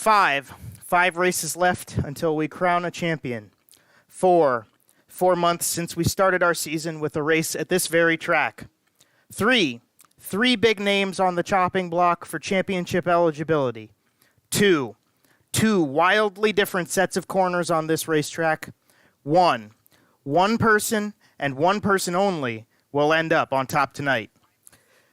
Five races left until we crown a champion. 4 months since we started our season with a race at this very track. 3 big names on the chopping block for championship eligibility. 2 wildly different sets of corners on this racetrack. 1 person and 1 person only will end up on top tonight.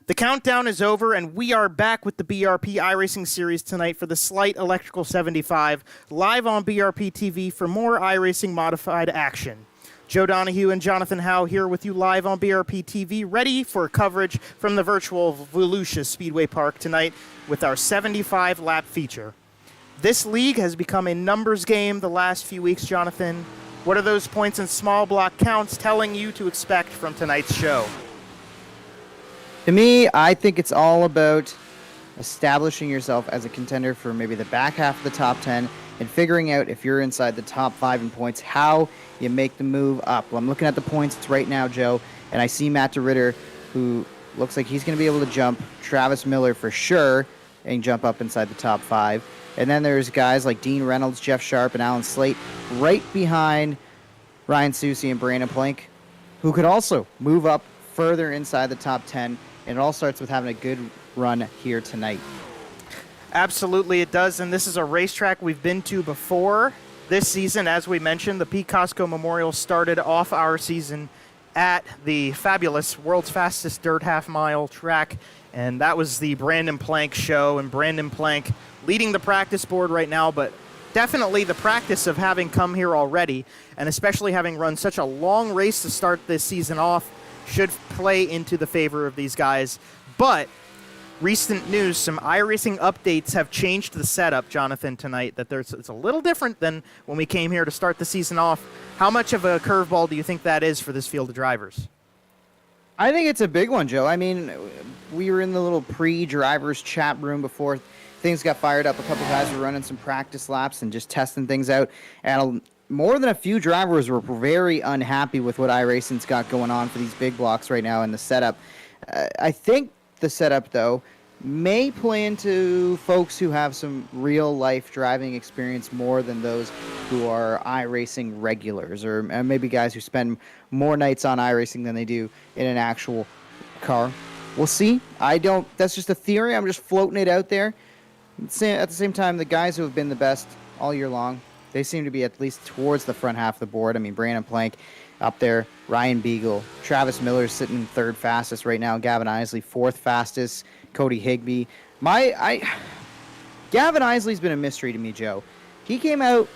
The countdown is over, and we are back with the BRP iRacing series tonight for the Sleight Electrical 75, live on BRPtv for more iRacing modified action. Joe Donahue and Jonathan Howe here with you live on BRPtv, ready for coverage from the virtual Volusia Speedway Park tonight with our 75-lap feature. This league has become a numbers game the last few weeks, Jonathan. What are those points and small block counts telling you to expect from tonight's show? To me, I think it's all about establishing yourself as a contender for maybe the back half of the top 10 and figuring out if you're inside the top 5 in points, how you make the move up. Well, I'm looking at the points right now, Joe, and I see Matt DeRitter, who looks like he's going to be able to jump Travis Miller for sure and jump up inside the top 5. And then there's guys like Dean Reynolds, Jeff Sharp, and Alan Slate right behind Ryan Susie and Brandon Plank, who could also move up further inside the top 10. And it all starts with having a good run here tonight. Absolutely it does, and this is a racetrack we've been to before. This season, as we mentioned, the Pete Costco Memorial started off our season at the fabulous World's Fastest Dirt Half Mile track, and that was the Brandon Plank show, and Brandon Plank leading the practice board right now, but definitely the practice of having come here already, and especially having run such a long race to start this season off, should play into the favor of these guys. But recent news, some iRacing updates have changed the setup, Jonathan, tonight. It's a little different than when we came here to start the season off. How much of a curveball do you think that is for this field of drivers? I think it's a big one, Joe. I mean, we were in the little pre-drivers chat room before things got fired up. A couple guys were running some practice laps and just testing things out. And more than a few drivers were very unhappy with what iRacing's got going on for these big blocks right now in the setup. I think the setup, though, may play into folks who have some real-life driving experience more than those who are iRacing regulars, or maybe guys who spend more nights on iRacing than they do in an actual car. We'll see. That's just a theory. I'm just floating it out there. At the same time, the guys who have been the best all year long, they seem to be at least towards the front half of the board. I mean, Brandon Plank up there, Ryan Beagle, Travis Miller sitting third fastest right now, Gavin Isley fourth fastest, Cody Higbee. Gavin Isley's been a mystery to me, Joe. He came out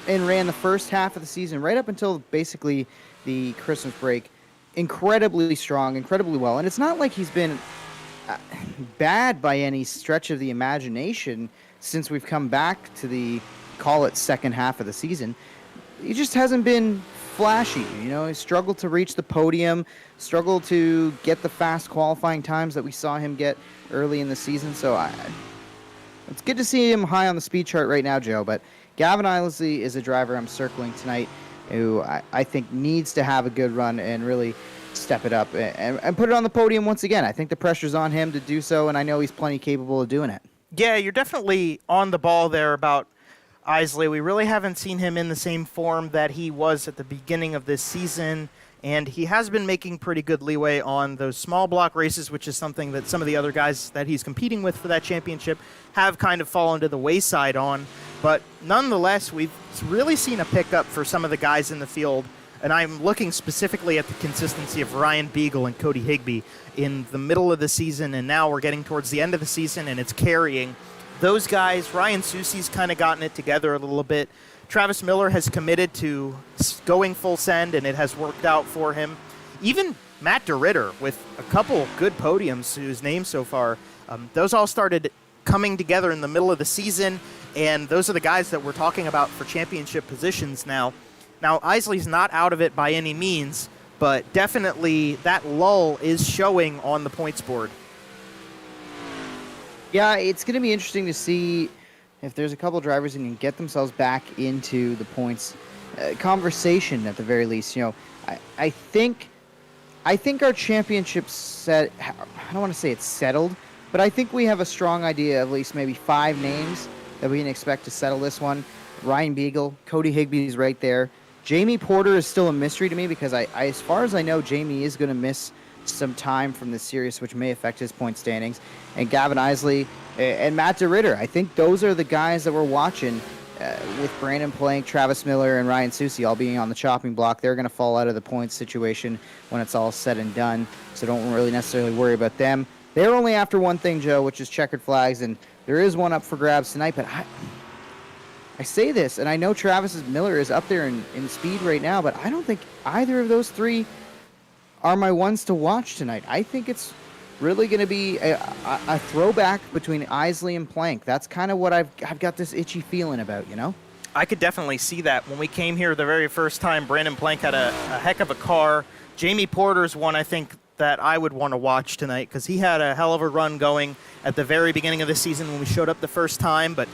and ran the first half of the season right up until basically the Christmas break, incredibly strong, incredibly well. And it's not like he's been bad by any stretch of the imagination since we've come back to the call it second half of the season. He just hasn't been flashy. He struggled to reach the podium, struggled to get the fast qualifying times that we saw him get early in the season. So it's good to see him high on the speed chart right now, Joe. But Gavin Isley is a driver I'm circling tonight who I think needs to have a good run and really step it up and put it on the podium once again. I think the pressure's on him to do so, and I know he's plenty capable of doing it. Yeah, you're definitely on the ball there about Isley. We really haven't seen him in the same form that he was at the beginning of this season, and he has been making pretty good leeway on those small block races, which is something that some of the other guys that he's competing with for that championship have kind of fallen to the wayside on. But nonetheless, we've really seen a pickup for some of the guys in the field, and I'm looking specifically at the consistency of Ryan Beagle and Cody Higbee in the middle of the season, and now we're getting towards the end of the season, and it's carrying those guys. Ryan Susie's kind of gotten it together a little bit. Travis Miller has committed to going full send, and it has worked out for him. Even Matt DeRitter, with a couple good podiums to his name so far, those all started coming together in the middle of the season, and those are the guys that we're talking about for championship positions now. Now, Isley's not out of it by any means, but definitely that lull is showing on the points board. Yeah, it's going to be interesting to see if there's a couple drivers who can get themselves back into the points conversation at the very least. I think our championship set, I don't want to say it's settled, but I think we have a strong idea of at least maybe 5 names that we can expect to settle this one. Ryan Beagle, Cody Higby's right there. Jamie Porter is still a mystery to me because as far as I know, Jamie is going to miss some time from this series, which may affect his point standings. And Gavin Isley and Matt DeRitter, I think those are the guys that we're watching with Brandon Plank, Travis Miller, and Ryan Susi all being on the chopping block. They're going to fall out of the points situation when it's all said and done, so don't really necessarily worry about them. They're only after one thing, Joe, which is checkered flags, and there is one up for grabs tonight, but I say this, and I know Travis Miller is up there in speed right now, but I don't think either of those three are my ones to watch tonight. I think it's really going to be a throwback between Isley and Plank. That's kind of what I've got this itchy feeling about, you know? I could definitely see that. When we came here the very first time, Brandon Plank had a heck of a car. Jamie Porter's one, I think, that I would want to watch tonight because he had a hell of a run going at the very beginning of the season when we showed up the first time, but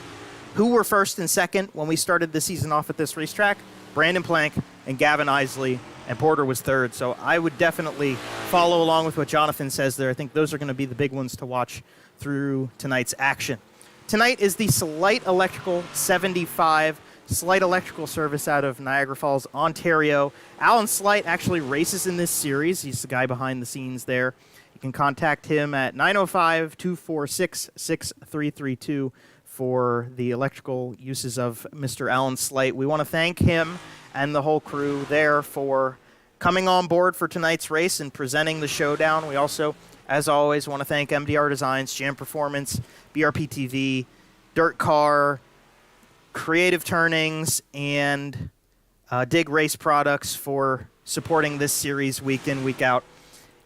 who were first and second when we started the season off at this racetrack? Brandon Plank and Gavin Isley, and Porter was third. So I would definitely follow along with what Jonathan says there. I think those are going to be the big ones to watch through tonight's action. Tonight is the Sleight Electrical 75, Sleight Electrical service out of Niagara Falls, Ontario. Alan Sleight actually races in this series. He's the guy behind the scenes there. You can contact him at 905-246-6332 for the electrical uses of Mr. Alan Sleight. We want to thank him and the whole crew there for coming on board for tonight's race and presenting the showdown. We also, as always, want to thank MDR Designs, Jam Performance, BRPtv, Dirt Car, Creative Turnings, and Dig Race Products for supporting this series week in, week out.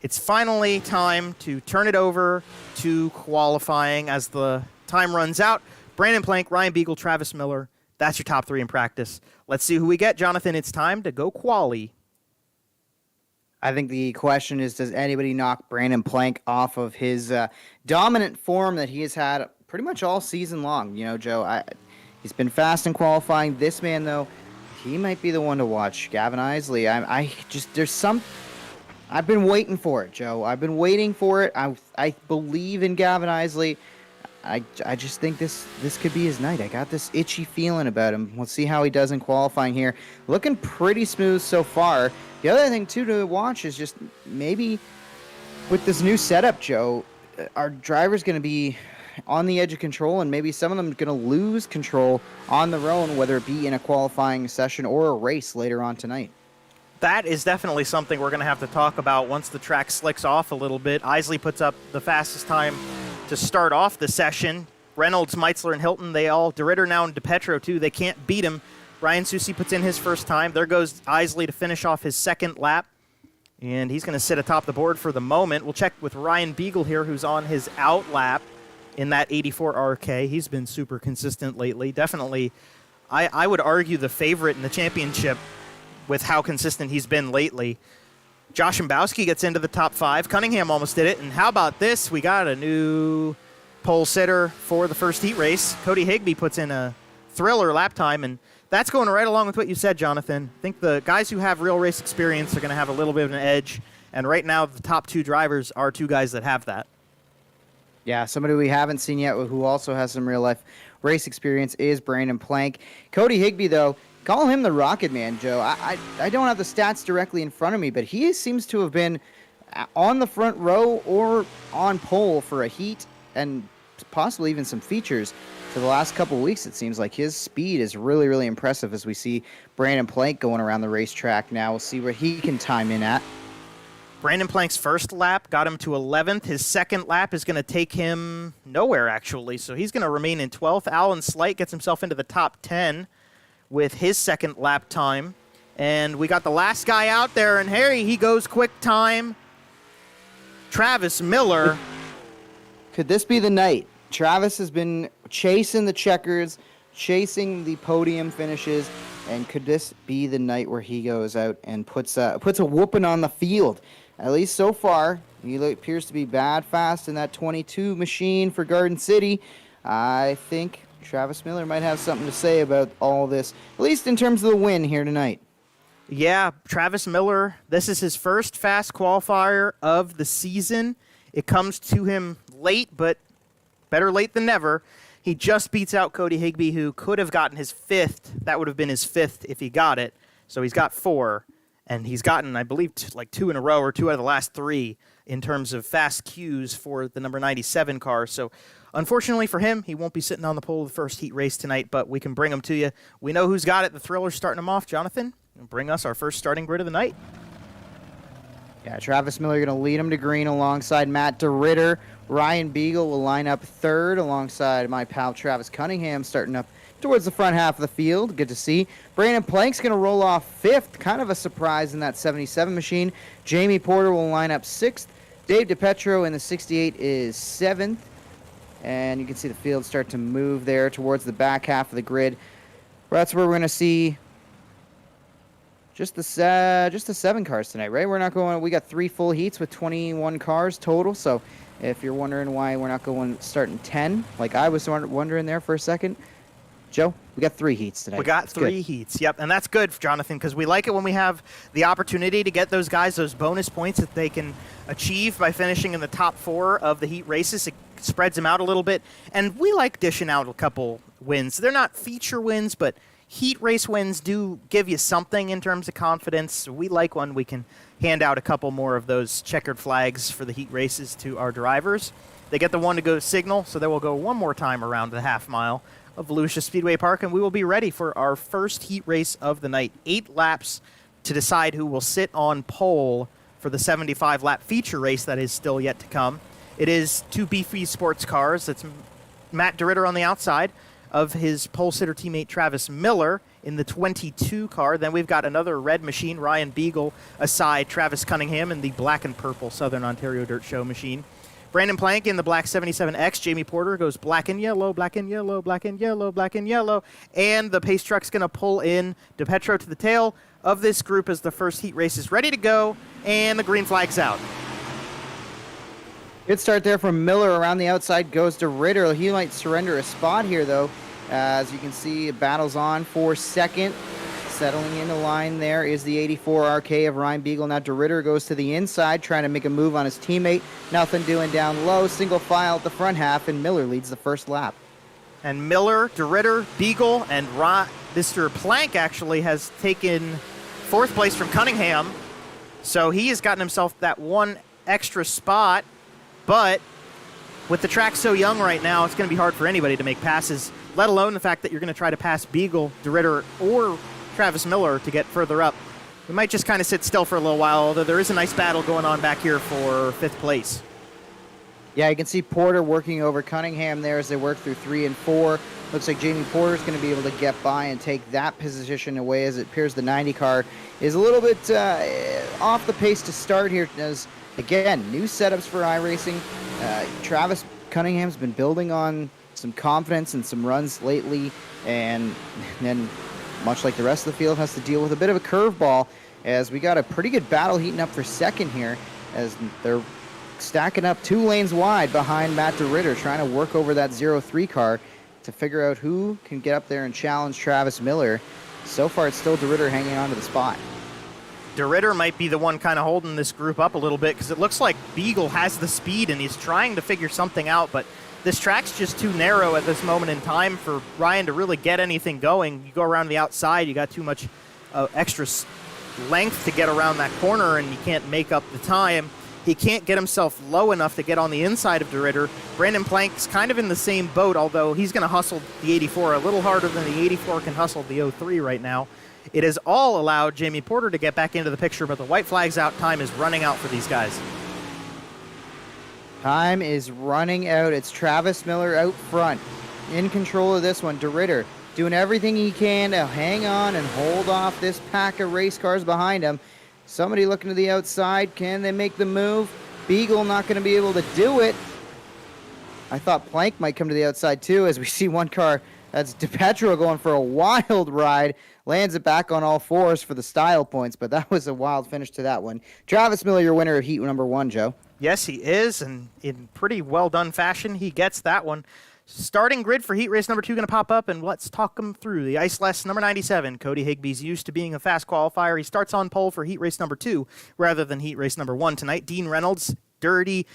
It's finally time to turn it over to qualifying as the time runs out. Brandon Plank, Ryan Beagle, Travis Miller. That's your top three in practice. Let's see who we get. Jonathan, it's time to go quali. I think the question is, does anybody knock Brandon Plank off of his dominant form that he has had pretty much all season long? You know, Joe, he's been fast in qualifying. This man, though, he might be the one to watch. Gavin Isley, I've been waiting for it, Joe. I've been waiting for it. I believe in Gavin Isley. I just think this could be his night. I got this itchy feeling about him. We'll see how he does in qualifying here. Looking pretty smooth so far. The other thing, too, to watch is just maybe with this new setup, Joe, our driver's going to be on the edge of control, and maybe some of them are going to lose control on their own, whether it be in a qualifying session or a race later on tonight. That is definitely something we're going to have to talk about once the track slicks off a little bit. Isley puts up the fastest time to start off the session. Reynolds, Meitzler, and Hilton, they all, DeRitter now and DePetro too, they can't beat him. Ryan Susi puts in his first time. There goes Isley to finish off his second lap, and he's going to sit atop the board for the moment. We'll check with Ryan Beagle here, who's on his out lap in that 84 RK. He's been super consistent lately. Definitely, I would argue the favorite in the championship with how consistent he's been lately. Josh Mbowski gets into the top five. Cunningham almost did it. And how about this? We got a new pole sitter for the first heat race. Cody Higby puts in a thriller lap time, and that's going right along with what you said, Jonathan. I think the guys who have real race experience are going to have a little bit of an edge, and right now the top two drivers are two guys that have that. Yeah, somebody we haven't seen yet who also has some real-life race experience is Brandon Plank. Cody Higby, though, call him the Rocket Man, Joe. I don't have the stats directly in front of me, but he seems to have been on the front row or on pole for a heat and possibly even some features for the last couple of weeks. It seems like his speed is really, really impressive as we see Brandon Plank going around the racetrack now. We'll see where he can time in at. Brandon Plank's first lap got him to 11th. His second lap is going to take him nowhere, actually, so he's going to remain in 12th. Alan Sleight gets himself into the top 10 with his second lap time. And we got the last guy out there, and Harry, he goes quick time. Travis Miller. Could this be the night? Travis has been chasing the checkers, chasing the podium finishes, and could this be the night where he goes out and puts a whooping on the field? At least so far, he appears to be bad fast in that 22 machine for Garden City. I think Travis Miller might have something to say about all this, at least in terms of the win here tonight. Yeah, Travis Miller, this is his first fast qualifier of the season. It comes to him late, but better late than never. He just beats out Cody Higbee, who could have gotten his 5th. That would have been his 5th if he got it. So he's got 4, and he's gotten, I believe, like 2 in a row or 2 out of the last 3 in terms of fast Qs for the number 97 car. So unfortunately for him, he won't be sitting on the pole of the first heat race tonight, but we can bring him to you. We know who's got it. The Thriller's starting him off. Jonathan, bring us our first starting grid of the night. Yeah, Travis Miller going to lead him to green alongside Matt DeRitter. Ryan Beagle will line up 3rd alongside my pal Travis Cunningham, starting up towards the front half of the field. Good to see. Brandon Plank's going to roll off 5th. Kind of a surprise in that 77 machine. Jamie Porter will line up 6th. Dave DiPetro in the 68 is 7th. And you can see the field start to move there towards the back half of the grid. That's where we're going to see just the 7 cars tonight, right? We're not going. We got 3 full heats with 21 cars total. So if you're wondering why we're not going starting 10, like I was wondering there for a second, Joe, we got 3 heats tonight. We got 3 heats, yep, and that's good, Jonathan, because we like it when we have the opportunity to get those guys those bonus points that they can achieve by finishing in the top 4 of the heat races. It spreads them out a little bit, and we like dishing out a couple wins. They're not feature wins, but heat race wins do give you something in terms of confidence. We like when we can hand out a couple more of those checkered flags for the heat races to our drivers. They get the one to go signal, so they will go one more time around the half mile of Volusia Speedway Park, and we will be ready for our first heat race of the night. 8 laps to decide who will sit on pole for the 75-lap feature race that is still yet to come. It is 2 beefy sports cars. It's Matt DeRitter on the outside of his pole sitter teammate Travis Miller in the 22 car. Then we've got another red machine, Ryan Beagle, aside Travis Cunningham in the black and purple Southern Ontario Dirt Show machine. Brandon Plank in the black 77X. Jamie Porter goes black and yellow, black and yellow, black and yellow, black and yellow. And the pace truck's going to pull in DiPetro to the tail of this group as the first heat race is ready to go, and the green flag's out. Good start there from Miller. Around the outside goes to Ritter. He might surrender a spot here, though. As you can see, it battles on for 2nd. Settling into line there is the 84 RK of Ryan Beagle. Now DeRitter goes to the inside, trying to make a move on his teammate. Nothing doing down low. Single file at the front half, and Miller leads the first lap. And Miller, DeRitter, Beagle, and Mr. Plank actually has taken 4th place from Cunningham. So he has gotten himself that one extra spot. But with the track so young right now, it's going to be hard for anybody to make passes, let alone the fact that you're going to try to pass Beagle, DeRitter, or Travis Miller to get further up. We might just kind of sit still for a little while, although there is a nice battle going on back here for 5th place. Yeah, you can see Porter working over Cunningham there as they work through 3 and 4. Looks like Jamie Porter's going to be able to get by and take that position away, as it appears the 90 car is a little bit off the pace to start here. As again, new setups for iRacing. Travis Cunningham's been building on some confidence and some runs lately, and then, much like the rest of the field, has to deal with a bit of a curveball, as we got a pretty good battle heating up for 2nd here, as they're stacking up 2 lanes wide behind Matt DeRitter, trying to work over that 0-3 car to figure out who can get up there and challenge Travis Miller. So far, it's still DeRitter hanging on to the spot. DeRitter might be the one kind of holding this group up a little bit, because it looks like Beagle has the speed and he's trying to figure something out, but this track's just too narrow at this moment in time for Ryan to really get anything going. You go around the outside, you got too much extra length to get around that corner, and you can't make up the time. He can't get himself low enough to get on the inside of DeRitter. Brandon Plank's kind of in the same boat, although he's going to hustle the 84 a little harder than the 84 can hustle the 03 right now. It has all allowed Jamie Porter to get back into the picture, but the white flag's out. Time is running out for these guys. Time is running out. It's Travis Miller out front, in control of this one. DeRitter doing everything he can to hang on and hold off this pack of race cars behind him. Somebody looking to the outside. Can they make the move? Beagle not going to be able to do it. I thought Plank might come to the outside too, as we see one car. That's DiPetro going for a wild ride. Lands it back on all fours for the style points, but that was a wild finish to that one. Travis Miller, your winner of heat number 1, Joe. Yes, he is, and in pretty well-done fashion, he gets that one. Starting grid for heat race number 2 going to pop up, and let's talk them through. The Iceless number 97, Cody Higbee's used to being a fast qualifier. He starts on pole for heat race number 2 rather than heat race number 1 tonight. Dean Reynolds, dirty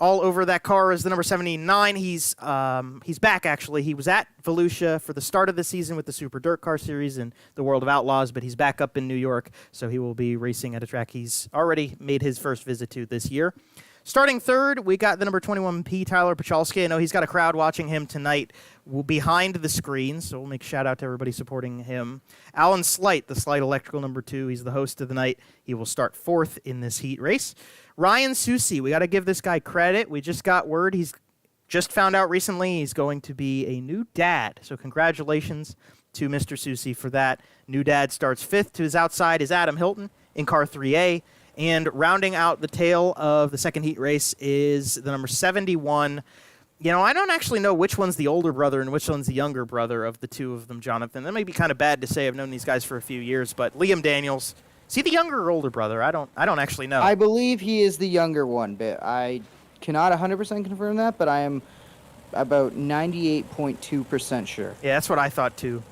all over that car is the number 79. He's back, actually. He was at Volusia for the start of the season with the Super Dirt Car Series and the World of Outlaws, but he's back up in New York, so he will be racing at a track he's already made his first visit to this year. Starting third, we got the number 21P, Tyler Pachalski. I know he's got a crowd watching him tonight behind the screen, so we'll make a shout-out to everybody supporting him. Alan Sleight, the Sleight Electrical number 2. He's the host of the night. He will start fourth in this heat race. Ryan Susi, we got to give this guy credit. We just got word. He's just found out recently he's going to be a new dad, so congratulations to Mr. Susi for that. New dad starts fifth. To his outside is Adam Hilton in car 3A. And rounding out the tail of the second heat race is the number 71. You know, I don't actually know which one's the older brother and which one's the younger brother of the two of them, Jonathan. That may be kind of bad to say. I've known these guys for a few years, but Liam Daniels, is he the younger or older brother? I don't actually know. I believe he is the younger one, but I cannot 100% confirm that, but I am about 98.2% sure. Yeah, that's what I thought too.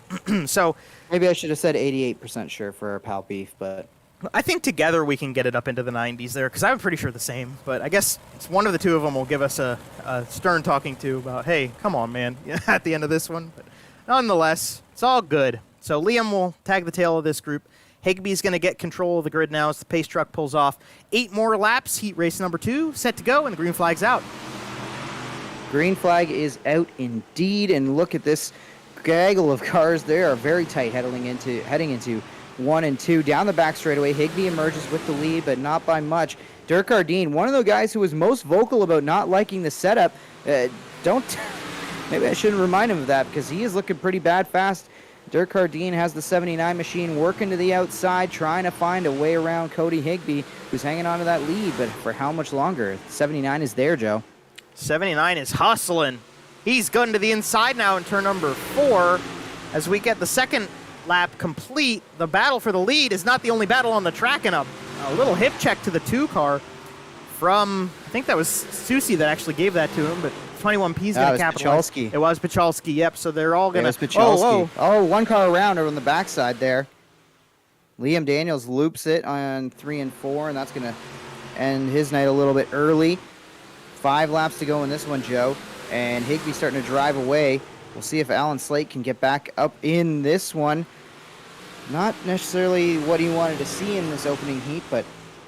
So maybe I should have said 88% sure for our pal Beef, but I think together we can get it up into the 90s there, because I'm pretty sure the same. But I guess it's one of the two of them will give us a stern talking to about, hey, come on, man, at the end of this one. But nonetheless, it's all good. So Liam will tag the tail of this group. Higby's going to get control of the grid now as the pace truck pulls off. 8 more laps, heat race number 2, set to go, and the green flag's out. Green flag is out indeed, and look at this gaggle of cars. They are very tight heading into 1 and 2. Down the back straightaway, Higby emerges with the lead, but not by much. Dirk Ardeen, one of the guys who was most vocal about not liking the setup. Maybe I shouldn't remind him of that, because he is looking pretty bad fast. Dirk Ardeen has the 79 machine working to the outside, trying to find a way around Cody Higby, who's hanging on to that lead, but for how much longer? 79 is there, Joe. 79 is hustling. He's going to the inside now in turn number 4 as we get the second lap complete. The battle for the lead is not the only battle on the track, and a little hip check to the 2 car from, I think that was Susi that actually gave that to him, but 21P's going to capitalize. Pachalski. It was Pachalski, yep, so they're all going to... Oh, 1 car around on the backside there. Liam Daniels loops it on 3 and 4, and that's going to end his night a little bit early. 5 laps to go in this one, Joe, and Higby starting to drive away. We'll see if Alan Slate can get back up in this one. Not necessarily what he wanted to see in this opening heat, but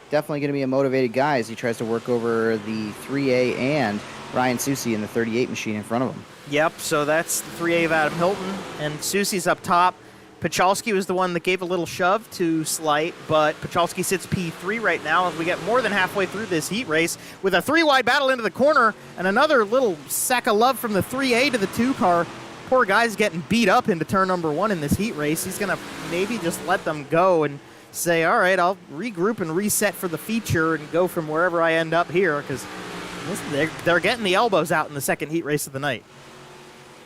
definitely going to be a motivated guy as he tries to work over the 3A and Ryan Susi in the 38 machine in front of him. Yep, so that's the 3A of Adam Hilton, and Susi's up top. Pachalski was the one that gave a little shove to Sleight, but Pachalski sits P3 right now as we get more than halfway through this heat race with a 3-wide battle into the corner and another little sack of love from the 3A to the 2 car. Poor guy's getting beat up into turn number 1 in this heat race. He's going to maybe just let them go and say, all right, I'll regroup and reset for the feature and go from wherever I end up here, because they're getting the elbows out in the second heat race of the night.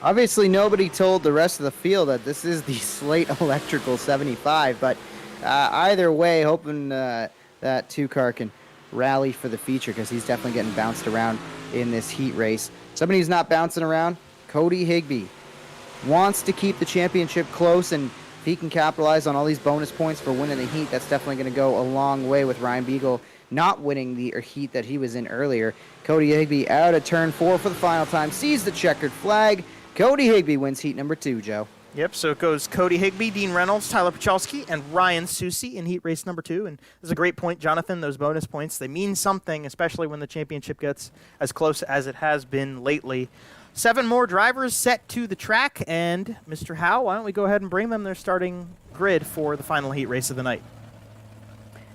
Obviously, nobody told the rest of the field that this is the Sleight Electrical 75, but either way, hoping that 2 car can rally for the feature, because he's definitely getting bounced around in this heat race. Somebody who's not bouncing around, Cody Higby, wants to keep the championship close, and if he can capitalize on all these bonus points for winning the heat, that's definitely going to go a long way with Ryan Beagle not winning the heat that he was in earlier. Cody Higby out of turn 4 for the final time, sees the checkered flag. Cody Higby wins heat number 2, Joe. Yep, so it goes Cody Higby, Dean Reynolds, Tyler Pachalski, and Ryan Susi in heat race number 2. And this is a great point, Jonathan. Those bonus points, they mean something, especially when the championship gets as close as it has been lately. 7 more drivers set to the track, and Mr. Howe, why don't we go ahead and bring them their starting grid for the final heat race of the night.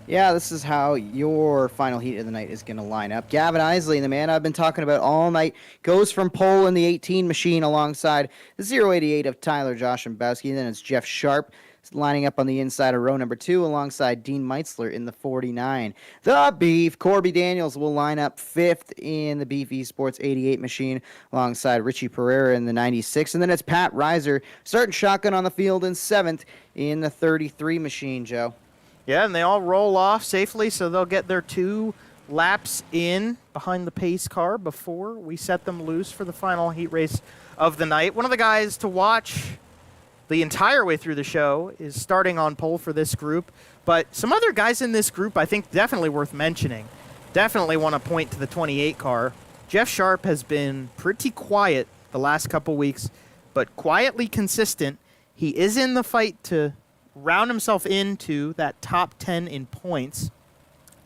Yeah, this is how your final heat of the night is going to line up. Gavin Isley, the man I've been talking about all night, goes from pole in the 18 machine alongside the 088 of Tyler Joshambowski. Then it's Jeff Sharp lining up on the inside of row number 2 alongside Dean Meitzler in the 49. The Beef, Corby Daniels, will line up 5th in the Beef Esports 88 machine alongside Richie Pereira in the 96. And then it's Pat Reiser starting shotgun on the field in 7th in the 33 machine, Joe. Yeah, and they all roll off safely, so they'll get their 2 laps in behind the pace car before we set them loose for the final heat race of the night. One of the guys to watch the entire way through the show is starting on pole for this group, but some other guys in this group I think definitely worth mentioning. Definitely want to point to the 28 car. Jeff Sharp has been pretty quiet the last couple weeks, but quietly consistent. He is in the fight to round himself into that top 10 in points.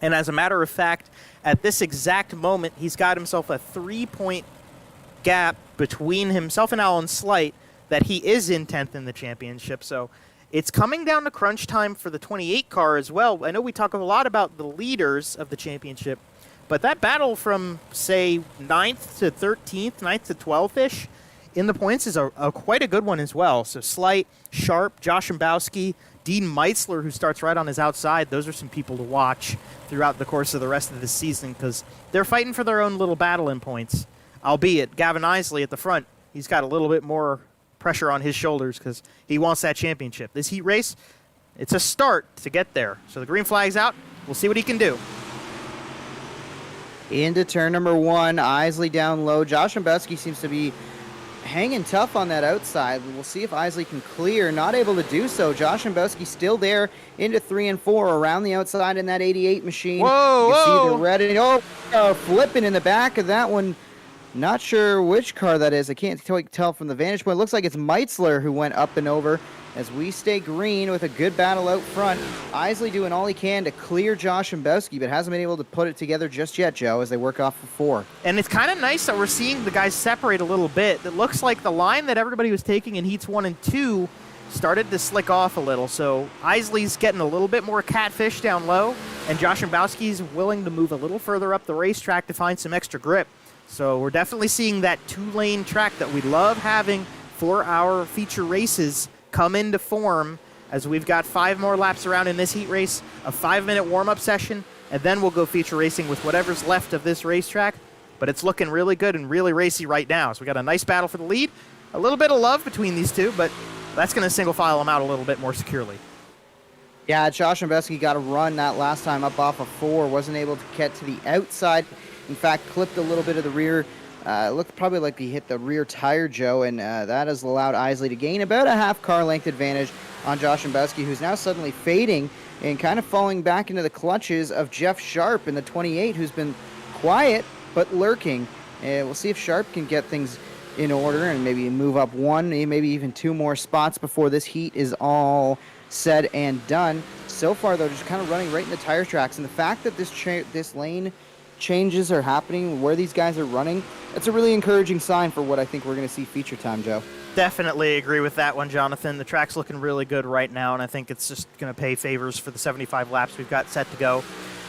And as a matter of fact, at this exact moment, he's got himself a 3-point gap between himself and Alan Sleight that he is in 10th in the championship. So it's coming down to crunch time for the 28 car as well. I know we talk a lot about the leaders of the championship, but that battle from, say, 9th to 13th, 9th to 12th-ish in the points is a quite a good one as well. So Sleight, Sharp, Josh Mbowski, Dean Meitzler, who starts right on his outside, those are some people to watch throughout the course of the rest of the season because they're fighting for their own little battle in points. Albeit, Gavin Isley at the front, he's got a little bit more pressure on his shoulders because he wants that championship. This heat race, it's a start to get there. So the green flag's out. We'll see what he can do. Into turn number 1, Isley down low. Josh Mbowski seems to be hanging tough on that outside. We'll see if Isley can clear. Not able to do so. Josh Mbowski still there into 3 and 4 around the outside in that 88 machine. Whoa, you can whoa. see the red. Flipping in the back of that one. Not sure which car that is. I can't tell from the vantage point. It looks like it's Meitzler who went up and over as we stay green with a good battle out front. Isley doing all he can to clear Josh Mbowski, but hasn't been able to put it together just yet, Joe, as they work off for 4. And it's kind of nice that we're seeing the guys separate a little bit. It looks like the line that everybody was taking in heats 1 and 2 started to slick off a little. So Isley's getting a little bit more catfish down low, and Josh Mbowski's willing to move a little further up the racetrack to find some extra grip. So we're definitely seeing that 2-lane track that we love having for our feature races come into form as we've got 5 more laps around in this heat race, a 5-minute warm-up session, and then we'll go feature racing with whatever's left of this racetrack. But it's looking really good and really racy right now. So we got a nice battle for the lead. A little bit of love between these two, but that's going to single file them out a little bit more securely. Yeah, Josh Mbowski got a run that last time up off of 4. Wasn't able to get to the outside. In fact, clipped a little bit of the rear. Looked probably like he hit the rear tire, Joe, and that has allowed Isley to gain about a half car length advantage on Josh Mbowski, who's now suddenly fading and kind of falling back into the clutches of Jeff Sharp in the 28, who's been quiet but lurking. We'll see if Sharp can get things in order and maybe move up 1, maybe even 2 more spots before this heat is all said and done. So far, though, just kind of running right in the tire tracks, and the fact that this lane changes are happening where these guys are running, that's a really encouraging sign for what I think we're going to see feature time, Joe. Definitely agree with that one, Jonathan. The track's looking really good right now, and I think it's just going to pay favors for the 75 laps we've got set to go.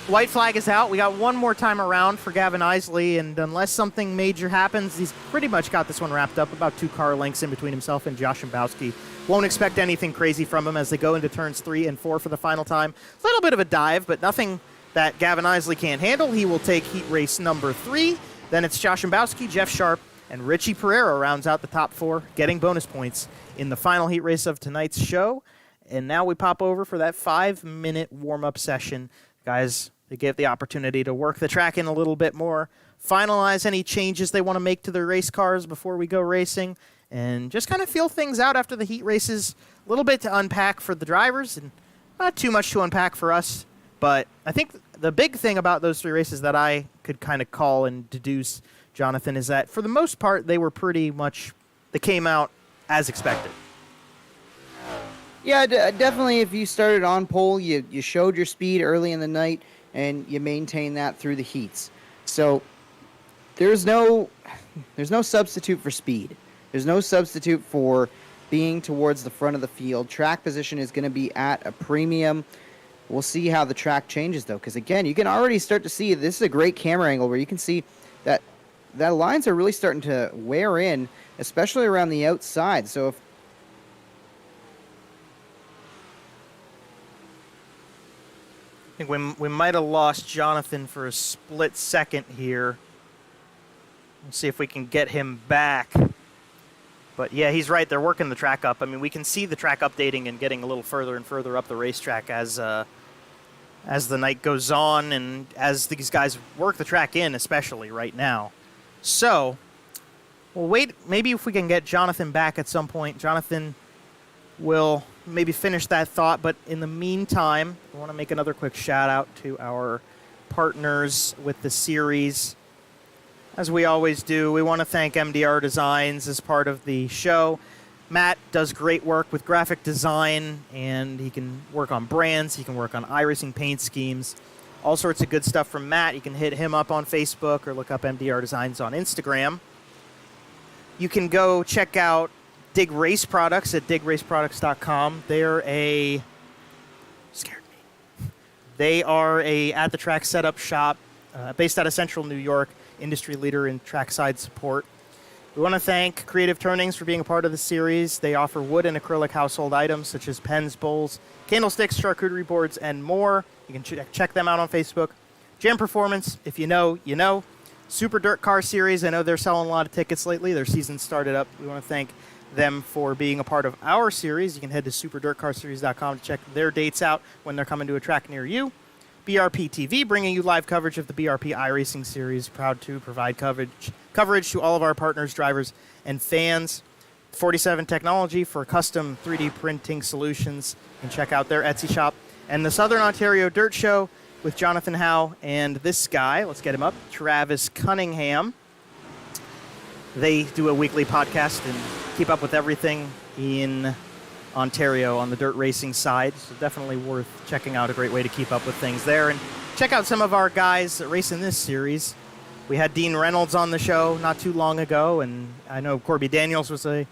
White flag is out. We got one more time around for Gavin Isley, and unless something major happens, he's pretty much got this one wrapped up, about 2 car lengths in between himself and Josh Mbowski. Won't expect anything crazy from him as they go into turns 3 and 4 for the final time. A little bit of a dive, but nothing that Gavin Isley can't handle. He will take heat race number 3. Then it's Josh Mbowski, Jeff Sharp, and Richie Pereira rounds out the top 4, getting bonus points in the final heat race of tonight's show. And now we pop over for that 5-minute warm-up session. Guys, they get the opportunity to work the track in a little bit more, finalize any changes they want to make to their race cars before we go racing, and just kind of feel things out after the heat races. A little bit to unpack for the drivers, and not too much to unpack for us. But I think the big thing about those 3 races that I could kind of call and deduce, Jonathan, is that for the most part, they came out as expected. Yeah, definitely if you started on pole, you showed your speed early in the night, and you maintain that through the heats. So there's no substitute for speed. There's no substitute for being towards the front of the field. Track position is going to be at a premium. We'll see how the track changes, though, because, again, you can already start to see this is a great camera angle where you can see that lines are really starting to wear in, especially around the outside. So if I think we might have lost Jonathan for a split second here. We'll see if we can get him back. But, yeah, he's right. They're working the track up. I mean, we can see the track updating and getting a little further and further up the racetrack as the night goes on and as these guys work the track in, especially right now. So, we'll wait. Maybe if we can get Jonathan back at some point, Jonathan will maybe finish that thought. But in the meantime, I want to make another quick shout-out to our partners with the series. As we always do, we want to thank MDR Designs as part of the show. Matt does great work with graphic design, and he can work on brands. He can work on iRacing paint schemes. All sorts of good stuff from Matt. You can hit him up on Facebook or look up MDR Designs on Instagram. You can go check out Dig Race Products at digraceproducts.com. They are a at-the-track setup shop based out of Central New York, industry leader in trackside support. We want to thank Creative Turnings for being a part of the series. They offer wood and acrylic household items such as pens, bowls, candlesticks, charcuterie boards, and more. You can check them out on Facebook. Jam Performance, if you know, you know. Super Dirt Car Series, I know they're selling a lot of tickets lately. Their season started up. We want to thank them for being a part of our series. You can head to superdirtcarseries.com to check their dates out when they're coming to a track near you. BRPtv, bringing you live coverage of the BRP iRacing series. Proud to provide coverage to all of our partners, drivers, and fans. 47 Technology for custom 3D printing solutions. And check out their Etsy shop. And the Southern Ontario Dirt Show with Jonathan Howe and this guy. Let's get him up. Travis Cunningham. They do a weekly podcast and keep up with everything in Ontario on the dirt racing side, so definitely worth checking out. A great way to keep up with things there. And check out some of our guys that race in this series. We had Dean Reynolds on the show not too long ago, and I know Corby Daniels was a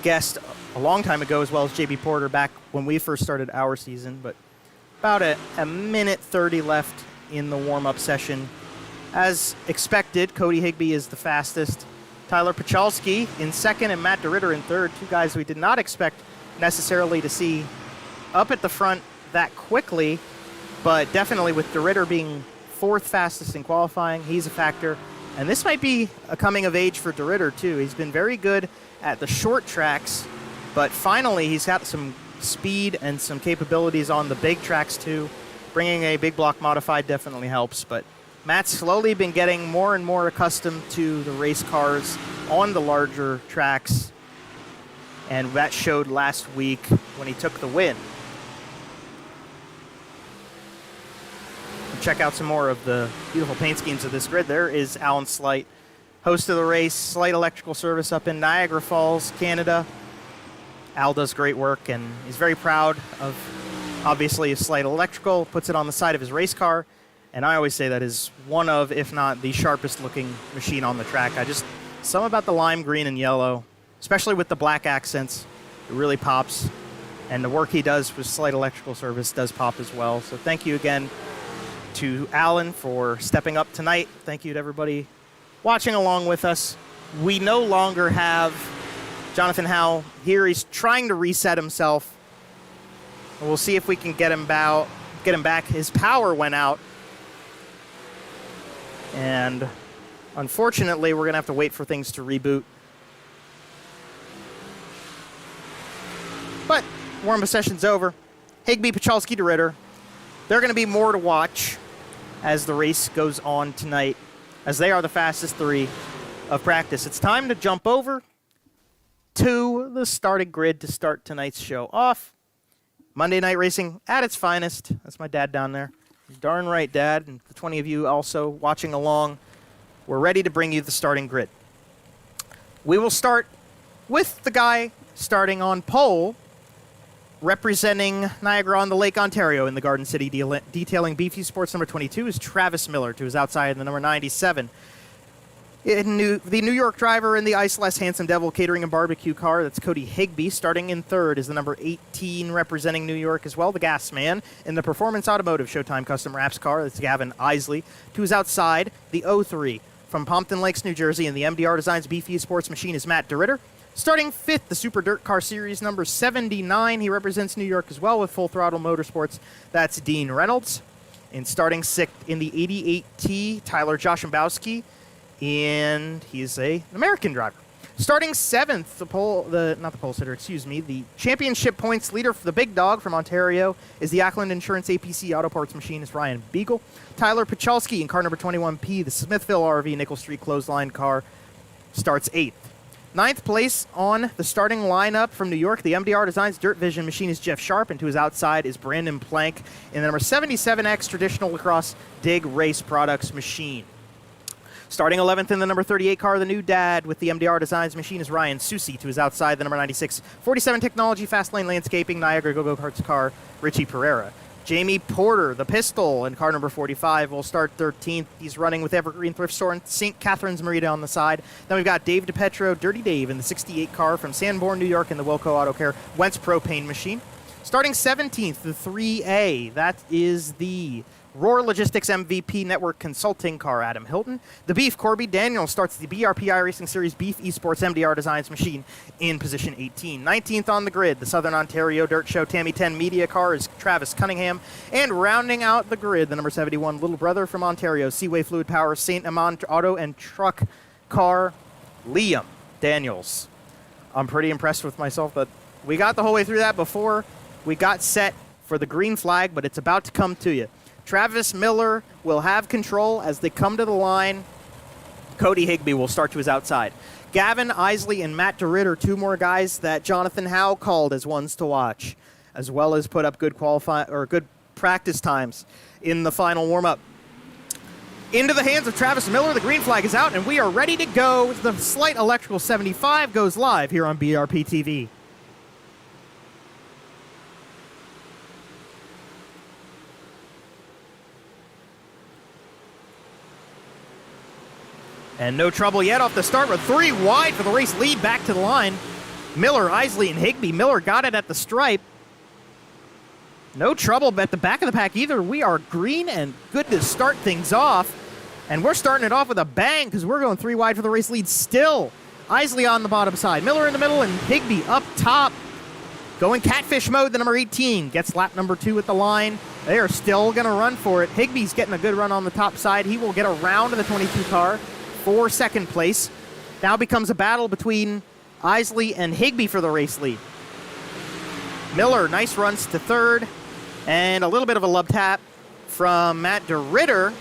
guest a long time ago, as well as JB Porter back when we first started our season. But about a minute 30 left in the warm-up session. As expected, Cody Higbee is the fastest. Tyler Pachalski in second and Matt DeRitter in third, two guys we did not expect necessarily to see up at the front that quickly, but definitely with DeRitter being fourth fastest in qualifying, he's a factor. And this might be a coming of age for DeRitter too. He's been very good at the short tracks, but finally he's got some speed and some capabilities on the big tracks too. Bringing a big block modified definitely helps, but Matt's slowly been getting more and more accustomed to the race cars on the larger tracks, and that showed last week when he took the win. Check out some more of the beautiful paint schemes of this grid. There is Alan Sleight, host of the race, Sleight Electrical Service up in Niagara Falls, Canada. Al does great work, and he's very proud of, obviously, his Sleight Electrical, puts it on the side of his race car. And I always say that is one of, if not the sharpest looking machine on the track. Some about the lime green and yellow, especially with the black accents, it really pops. And the work he does with Sleight Electrical Service does pop as well. So thank you again to Alan for stepping up tonight. Thank you to everybody watching along with us. We no longer have Jonathan Howe here. He's trying to reset himself. We'll see if we can get him back. His power went out. And unfortunately, we're going to have to wait for things to reboot. But warm-up session's over. Higbee, Pachalski, DeRitter. They're going to be more to watch as the race goes on tonight, as they are the fastest three of practice. It's time to jump over to the starting grid to start tonight's show off. Monday Night Racing at its finest. That's my dad down there. Darn right, Dad, and the 20 of you also watching along. We're ready to bring you the starting grid. We will start with the guy starting on pole, representing Niagara-on-the-Lake, Ontario in the Garden City, detailing BFU Sports number 22 is Travis Miller, to his outside in the number 97. The New York driver in the Ice Less Handsome Devil catering and barbecue car, that's Cody Higbee. Starting in third is the number 18 representing New York as well, the Gas Man. In the Performance Automotive Showtime Custom Wraps car, that's Gavin Isley. To his outside, the 03 from Pompton Lakes, New Jersey, in the MDR Designs BFU Sports machine is Matt DeRitter. Starting fifth, the Super Dirt Car Series number 79. He represents New York as well with Full Throttle Motorsports. That's Dean Reynolds. And starting sixth in the 88T, Tyler Joshimbowski. And he's an American driver. Starting seventh, the championship points leader for the big dog from Ontario is the Ackland Insurance APC Auto Parts machine is Ryan Beagle. Tyler Pachalski in car number 21P, the Smithville RV Nickel Street Clothesline car, starts eighth. Ninth place on the starting lineup from New York, the MDR Designs Dirt Vision machine is Jeff Sharp, and to his outside is Brandon Plank in the number 77X Traditional Lacrosse Dig Race Products machine. Starting 11th in the number 38 car, the new dad with the MDR Designs machine is Ryan Susi. To his outside, the number 96 47 Technology Fast Lane Landscaping Niagara Go-Go Karts car, Richie Pereira. Jamie Porter, the pistol, in car number 45, will start 13th. He's running with Evergreen Thrift Store in St. Catharines Merida on the side. Then we've got Dave DiPetro, Dirty Dave, in the 68 car from Sanborn, New York, in the Wilco Auto Care Wentz Propane machine. Starting 17th, the 3A, that is the Roar Logistics MVP Network Consulting car, Adam Hilton. The Beef, Corby Daniel, starts the BRP iRacing Series Beef Esports MDR Designs machine in position 18. 19th on the grid, the Southern Ontario Dirt Show Tammy 10 Media car is Travis Cunningham. And rounding out the grid, the number 71 little brother from Ontario, Seaway Fluid Power St. Amand Auto and Truck car, Liam Daniels. I'm pretty impressed with myself that we got the whole way through that before we got set for the green flag, but it's about to come to you. Travis Miller will have control as they come to the line. Cody Higbee will start to his outside. Gavin Isley and Matt DeRitter, two more guys that Jonathan Howe called as ones to watch, as well as put up good good practice times in the final warm-up. Into the hands of Travis Miller, the green flag is out, and we are ready to go. The Sleight Electrical 75 goes live here on BRPtv. And no trouble yet off the start with 3 wide for the race lead back to the line. Miller, Isley, and Higbee. Miller got it at the stripe. No trouble at the back of the pack either. We are green and good to start things off. And we're starting it off with a bang because we're going 3 wide for the race lead still. Isley on the bottom side. Miller in the middle and Higbee up top. Going catfish mode, the number 18 gets lap number 2 at the line. They are still going to run for it. Higbee's getting a good run on the top side. He will get around to the 22 car for second place. Now becomes a battle between Isley and Higbee for the race lead. Miller, nice runs to third. And a little bit of a love tap from Matt DeRitter.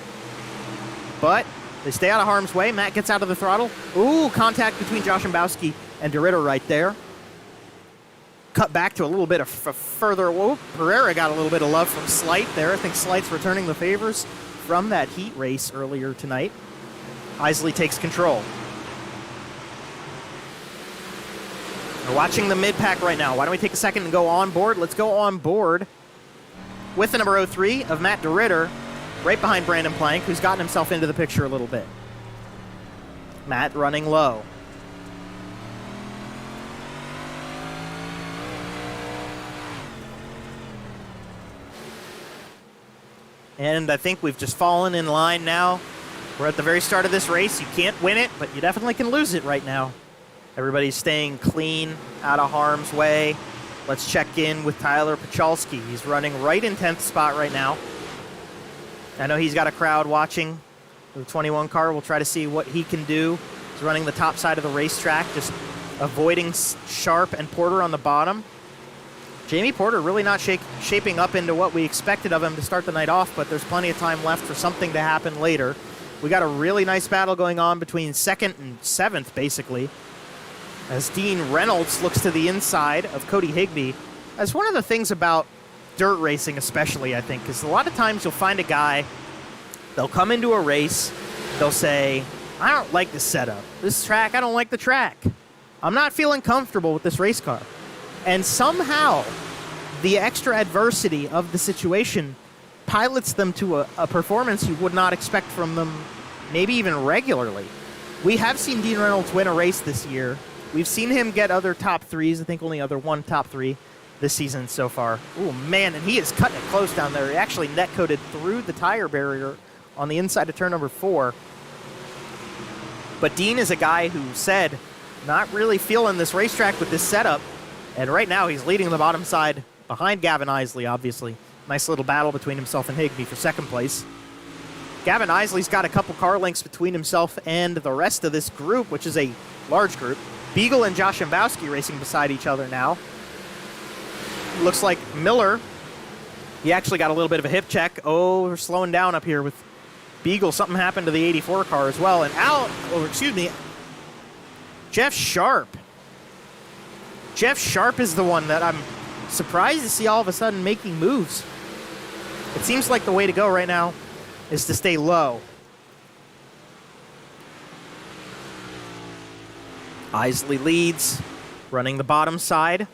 But they stay out of harm's way. Matt gets out of the throttle. Ooh, contact between Josh Mbowski and DeRitter right there. Cut back to a little bit of further. Whoa, Pereira got a little bit of love from Sleight there. I think Sleight's returning the favors from that heat race earlier tonight. Isley takes control. We're watching the mid-pack right now. Why don't we take a second and go on board? Let's go on board with the number 03 of Matt DeRitter, right behind Brandon Plank, who's gotten himself into the picture a little bit. Matt running low. And I think we've just fallen in line now. We're at the very start of this race. You can't win it, but you definitely can lose it right now. Everybody's staying clean, out of harm's way. Let's check in with Tyler Pachalski. He's running right in 10th spot right now. I know he's got a crowd watching. The 21 car, we'll try to see what he can do. He's running the top side of the racetrack, just avoiding Sharp and Porter on the bottom. Jamie Porter really not shaping up into what we expected of him to start the night off, but there's plenty of time left for something to happen later. We got a really nice battle going on between 2nd and 7th, basically, as Dean Reynolds looks to the inside of Cody Higbee. That's one of the things about dirt racing especially, I think, because a lot of times you'll find a guy, they'll come into a race, they'll say, I don't like this setup. This track, I don't like the track. I'm not feeling comfortable with this race car. And somehow, the extra adversity of the situation pilots them to a performance you would not expect from them, maybe even regularly. We have seen Dean Reynolds win a race this year. We've seen him get other top threes. I think only other one top 3 this season so far. Oh, man, and he is cutting it close down there. He actually net-coated through the tire barrier on the inside of turn number 4. But Dean is a guy who said, not really feeling this racetrack with this setup. And right now he's leading the bottom side behind Gavin Isley, obviously. Nice little battle between himself and Higbee for second place. Gavin Isley's got a couple car lengths between himself and the rest of this group, which is a large group. Beagle and Josh Mbowski racing beside each other now. Looks like Miller, he actually got a little bit of a hip check. Oh, we're slowing down up here with Beagle. Something happened to the 84 car as well. And Jeff Sharp. Jeff Sharp is the one that I'm surprised to see all of a sudden making moves. It seems like the way to go right now is to stay low. Isley leads, running the bottom side.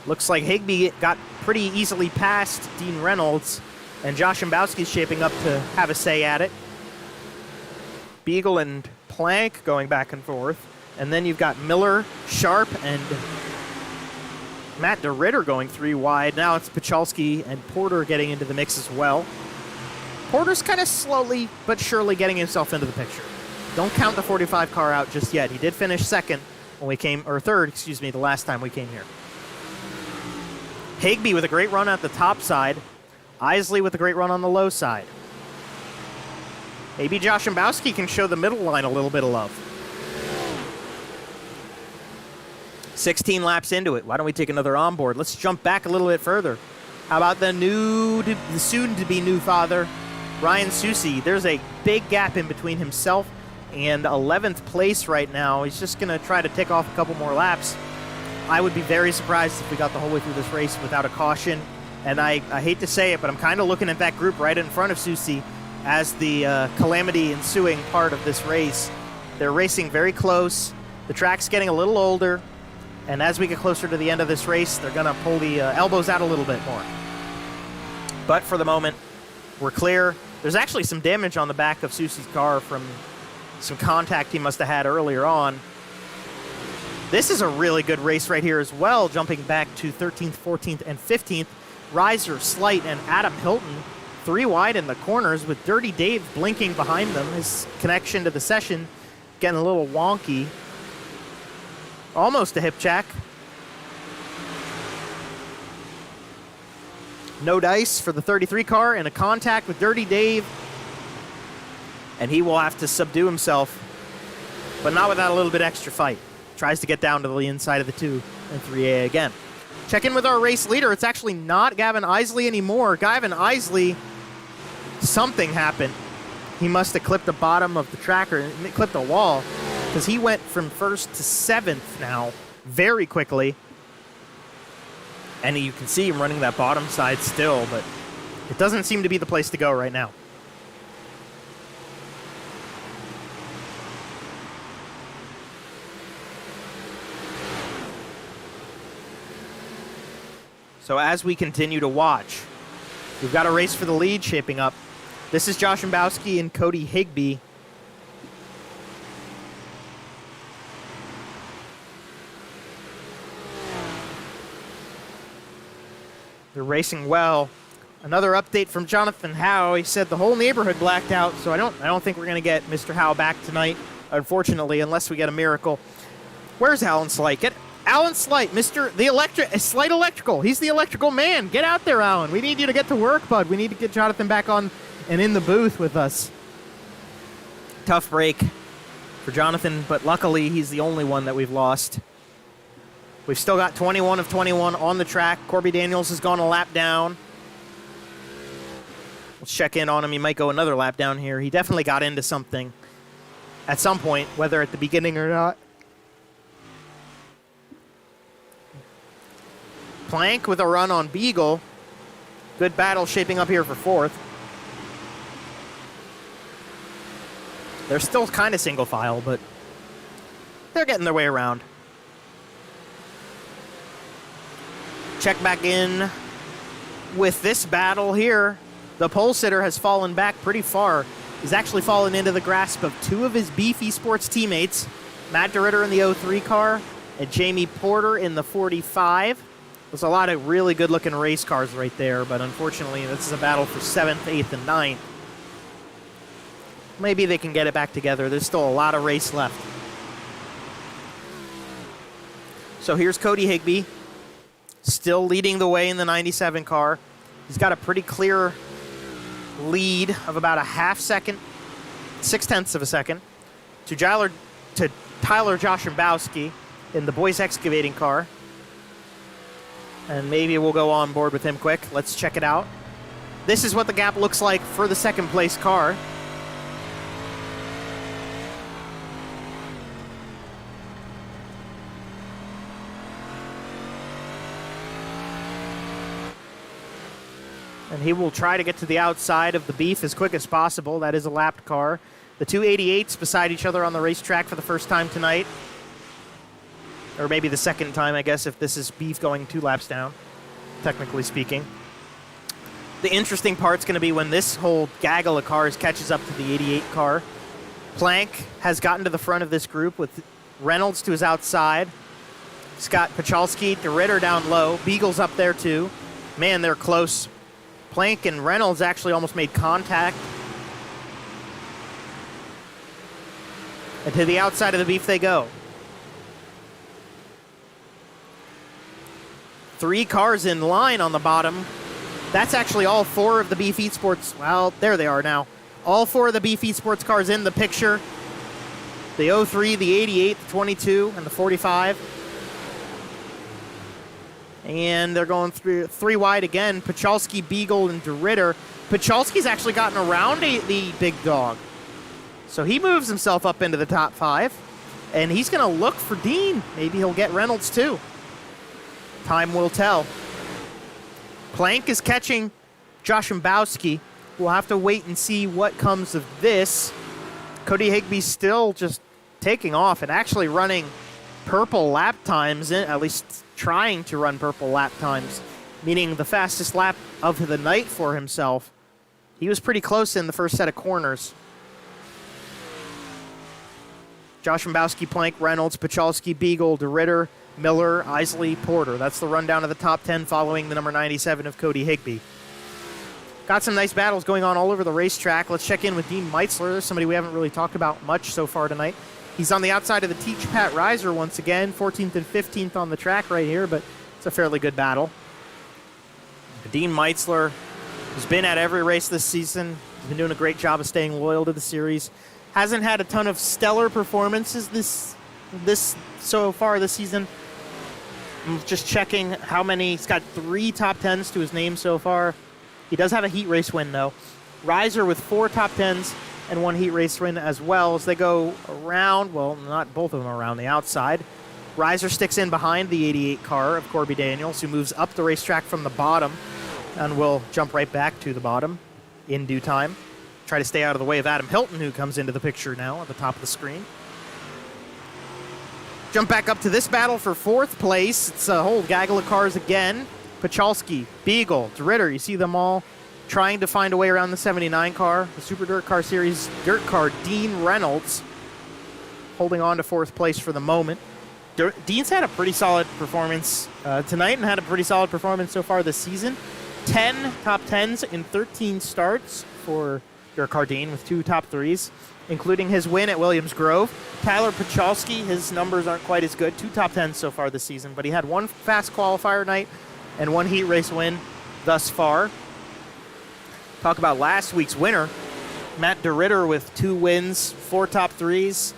Looks like Higbee got pretty easily past Dean Reynolds, and Josh Imbowski's shaping up to have a say at it. Beagle and Plank going back and forth. And then you've got Miller, Sharp, and Matt DeRitter going 3 wide. Now it's Pachalski and Porter getting into the mix as well. Porter's kind of slowly but surely getting himself into the picture. Don't count the 45 car out just yet. He did finish second when we came, or third, excuse me, the last time we came here. Higbee with a great run at the top side. Isley with a great run on the low side. Maybe Josh Imbowski can show the middle line a little bit of love. 16 laps into it. Why don't we take another onboard? Let's jump back a little bit further. How about the soon-to-be new father, Ryan Susi? There's a big gap in between himself and 11th place right now. He's just going to try to tick off a couple more laps. I would be very surprised if we got the whole way through this race without a caution. And I hate to say it, but I'm kind of looking at that group right in front of Susi as the calamity ensuing part of this race. They're racing very close. The track's getting a little older. And as we get closer to the end of this race, they're going to pull the elbows out a little bit more. But for the moment, we're clear. There's actually some damage on the back of Susi's car from some contact he must have had earlier on. This is a really good race right here as well, jumping back to 13th, 14th, and 15th. Riser, Sleight, and Adam Hilton 3 wide in the corners with Dirty Dave blinking behind them. His connection to the session getting a little wonky. Almost a hip check. No dice for the 33 car and a contact with Dirty Dave. And he will have to subdue himself, but not without a little bit extra fight. Tries to get down to the inside of the 2 and 3A again. Check in with our race leader. It's actually not Gavin Isley anymore. Gavin Isley, something happened. He must have clipped the bottom of the tracker, clipped a wall, because he went from 1st to 7th now very quickly. And you can see him running that bottom side still, but it doesn't seem to be the place to go right now. So as we continue to watch, we've got a race for the lead shaping up. This is Josh Imbowski and Cody Higbee. They're racing well. Another update from Jonathan Howe. He said the whole neighborhood blacked out, so I don't think we're going to get Mr. Howe back tonight, unfortunately, unless we get a miracle. Where's Alan Sleight? Get Alan Sleight, Sleight Electrical. He's the electrical man. Get out there, Alan. We need you to get to work, bud. We need to get Jonathan back on and in the booth with us. Tough break for Jonathan, but luckily he's the only one that we've lost. We've still got 21 of 21 on the track. Corby Daniels has gone a lap down. Let's check in on him. He might go another lap down here. He definitely got into something at some point, whether at the beginning or not. Plank with a run on Beagle. Good battle shaping up here for 4th. They're still kind of single file, but they're getting their way around. Check back in with this battle here. The pole sitter has fallen back pretty far. He's actually fallen into the grasp of 2 of his Beefy Sports teammates, Matt DeRitter in the 03 car and Jamie Porter in the 45. There's a lot of really good-looking race cars right there, but unfortunately, this is a battle for 7th, 8th, and 9th. Maybe they can get it back together. There's still a lot of race left. So here's Cody Higbee, still leading the way in the 97 car. He's got a pretty clear lead of about a half second, 0.6 of a second, to Tyler Josh Imbowski in the Boys Excavating car. And maybe we'll go on board with him quick. Let's check it out. This is what the gap looks like for the 2nd place car. And he will try to get to the outside of the Beef as quick as possible. That is a lapped car. The 288s beside each other on the racetrack for the first time tonight. or maybe the second time, I guess, if this is Beef going 2 laps down, technically speaking. The interesting part's going to be when this whole gaggle of cars catches up to the 88 car. Plank has gotten to the front of this group with Reynolds to his outside. Scott Pachalski, DeRitter down low. Beagle's up there too. Man, they're close. Plank and Reynolds actually almost made contact. And to the outside of the Beef they go. 3 cars in line on the bottom. That's actually all 4 of the Beef Esports. Well, there they are now. All 4 of the Beef Esports cars in the picture. The 03, the 88, the 22, and the 45. And they're going through 3 wide again. Pachalski, Beagle, and DeRitter. Pachalski's actually gotten around the big dog. So he moves himself up into the top 5. And he's going to look for Dean. Maybe he'll get Reynolds too. Time will tell. Plank is catching Josh Mbowski. We'll have to wait and see what comes of this. Cody Higby's still just taking off and actually running purple lap times, at least trying to run purple lap times, meaning the fastest lap of the night for himself. He was pretty close in the first set of corners. Josh Mbowski, Plank, Reynolds, Pachalski, Beagle, DeRitter, Miller, Isley, Porter. That's the rundown of the top 10 following the number 97 of Cody Higby. Got some nice battles going on all over the racetrack. Let's check in with Dean Meitzler, somebody we haven't really talked about much so far tonight. He's on the outside of the Teach Pat Reiser once again, 14th and 15th on the track right here, but it's a fairly good battle. Dean Meitzler has been at every race this season. He's been doing a great job of staying loyal to the series. Hasn't had a ton of stellar performances this so far this season. I'm just checking how many. He's got 3 top 10s to his name so far. He does have a heat race win, though. Reiser with 4 top 10s and 1 heat race win as well as they go around. Well, not both of them around the outside. Reiser sticks in behind the 88 car of Corby Daniels, who moves up the racetrack from the bottom and will jump right back to the bottom in due time. Try to stay out of the way of Adam Hilton, who comes into the picture now at the top of the screen. Jump back up to this battle for 4th place. It's a whole gaggle of cars again. Pachalski, Beagle, DeRitter, you see them all trying to find a way around the 79 car. The Super Dirt Car Series dirt car, Dean Reynolds, holding on to 4th place for the moment. Dean's had a pretty solid performance tonight and had a pretty solid performance so far this season. 10 top 10s in 13 starts for Dirt Car Dean with 2 top 3s, including his win at Williams Grove. Tyler Pachalski, his numbers aren't quite as good. 2 top 10s so far this season, but he had 1 fast qualifier night and 1 heat race win thus far. Talk about last week's winner, Matt DeRitter with 2 wins, 4 top 3s,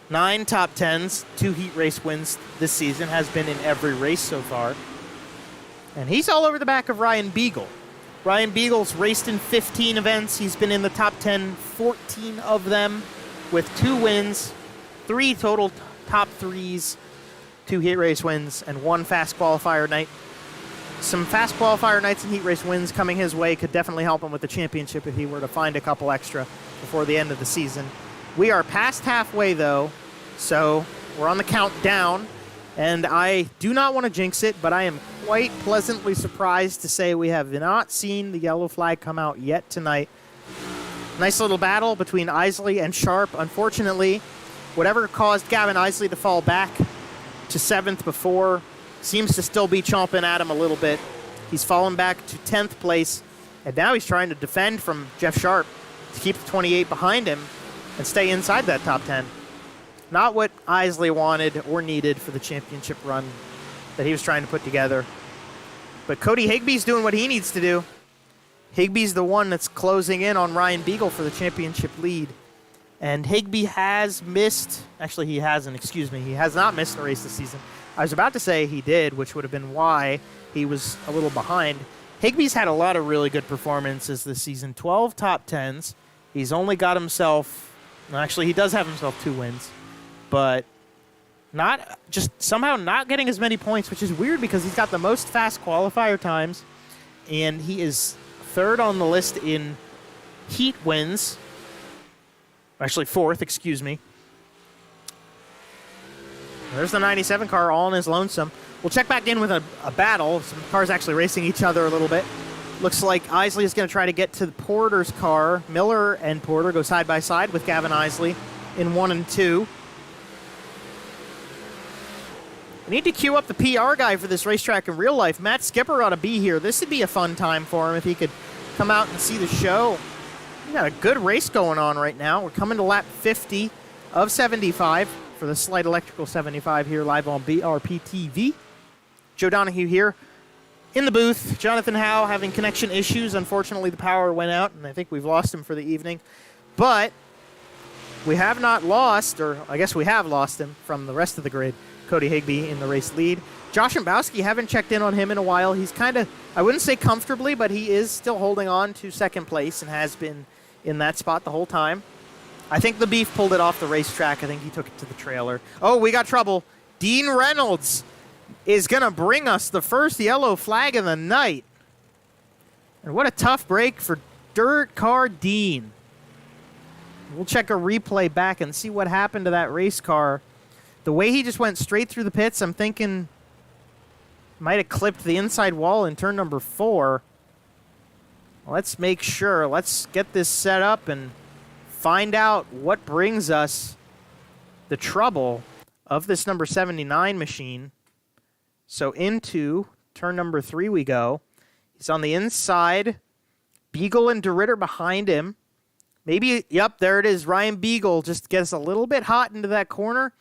9 top 10s, 2 heat race wins this season, has been in every race so far. And he's all over the back of Ryan Beagle. Ryan Beagle's raced in 15 events. He's been in the top 10, 14 of them, with 2 wins, 3 total top 3s, 2 heat race wins, and 1 fast qualifier night. Some fast qualifier nights and heat race wins coming his way could definitely help him with the championship if he were to find a couple extra before the end of the season. We are past halfway, though, so we're on the countdown. And I do not want to jinx it, but I am quite pleasantly surprised to say we have not seen the yellow flag come out yet tonight. Nice little battle between Isley and Sharp. Unfortunately, whatever caused Gavin Isley to fall back to 7th before seems to still be chomping at him a little bit. He's fallen back to 10th place, and now he's trying to defend from Jeff Sharp to keep the 28 behind him and stay inside that top 10. Not what Isley wanted or needed for the championship run that he was trying to put together. But Cody Higby's doing what he needs to do. Higby's the one that's closing in on Ryan Beagle for the championship lead. And Higby has missed, actually he hasn't, excuse me, he has not missed a race this season. I was about to say he did, which would have been why he was a little behind. Higby's had a lot of really good performances this season. 12 top 10s. He's only got himself, actually he does have himself 2 wins. But somehow not getting as many points, which is weird because he's got the most fast qualifier times, and he is 3rd on the list in heat wins. Actually 4th, excuse me. There's the 97 car all in his lonesome. We'll check back in with a battle. Some cars actually racing each other a little bit. Looks like Isley is going to try to get to Porter's car. Miller and Porter go side by side with Gavin Isley in 1 and 2. We need to queue up the PR guy for this racetrack in real life. Matt Skipper ought to be here. This would be a fun time for him if he could come out and see the show. We got a good race going on right now. We're coming to lap 50 of 75 for the Sleight Electrical 75 here live on BRPtv. Joe Donahue here in the booth. Jonathan Howe having connection issues. Unfortunately, the power went out, and I think we've lost him for the evening. But we have not lost, or I guess we have lost him from the rest of the grid. Cody Higbee in the race lead. Josh Mbowski, haven't checked in on him in a while. He's kind of, I wouldn't say comfortably, but he is still holding on to second place and has been in that spot the whole time. I think the Beef pulled it off the racetrack. I think he took it to the trailer. Oh, we got trouble. Dean Reynolds is going to bring us the first yellow flag of the night. And what a tough break for Dirt Car Dean. We'll check a replay back and see what happened to that race car. The way he just went straight through the pits, I'm thinking might have clipped the inside wall in turn number 4. Let's make sure. Let's get this set up and find out what brings us the trouble of this number 79 machine. So into turn number 3 we go. He's on the inside. Beagle and DeRitter behind him. Maybe, yep, there it is. Ryan Beagle just gets a little bit hot into that corner.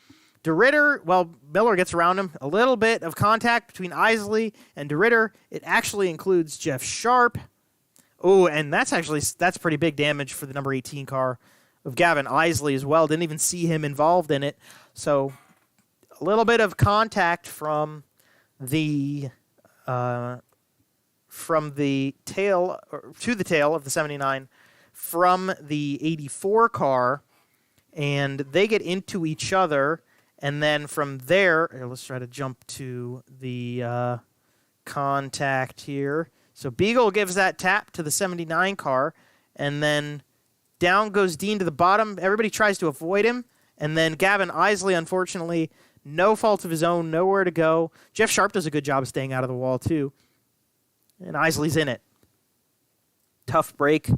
DeRitter, well, Miller gets around him. A little bit of contact between Isley and DeRitter. It actually includes Jeff Sharp. Oh, and that's pretty big damage for the number 18 car of Gavin Isley as well. Didn't even see him involved in it. So a little bit of contact from the tail, or to the tail of the 79 from the 84 car, and they get into each other. And then from there, let's try to jump to the contact here. So Beagle gives that tap to the 79 car, and then down goes Dean to the bottom. Everybody tries to avoid him, and then Gavin Isley, unfortunately, no fault of his own, nowhere to go. Jeff Sharp does a good job of staying out of the wall, too. And Isley's in it. Tough break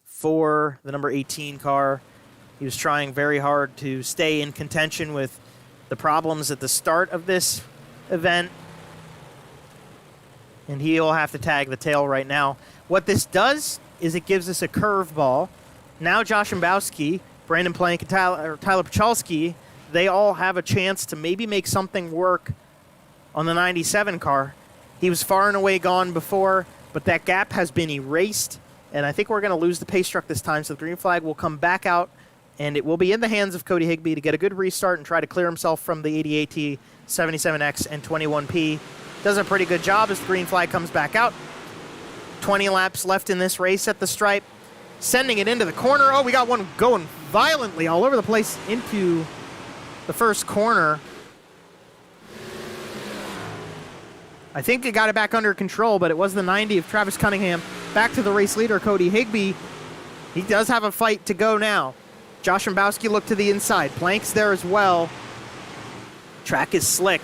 for the number 18 car. He was trying very hard to stay in contention with the problems at the start of this event. And he'll have to tag the tail right now. What this does is it gives us a curveball. Now Josh Mbowski, Brandon Plank, and Tyler Pachalski, they all have a chance to maybe make something work on the 97 car. He was far and away gone before, but that gap has been erased. And I think we're going to lose the pace truck this time, so the green flag will come back out, and it will be in the hands of Cody Higbee to get a good restart and try to clear himself from the 88T, 77X, and 21P. Does a pretty good job as the green flag comes back out. 20 laps left in this race at the stripe. Sending it into the corner. Oh, we got one going violently all over the place into the first corner. I think it got it back under control, but it was the 90 of Travis Cunningham. Back to the race leader, Cody Higbee. He does have a fight to go now. Josh Mbowski looked to the inside. Plank's there as well. Track is slick.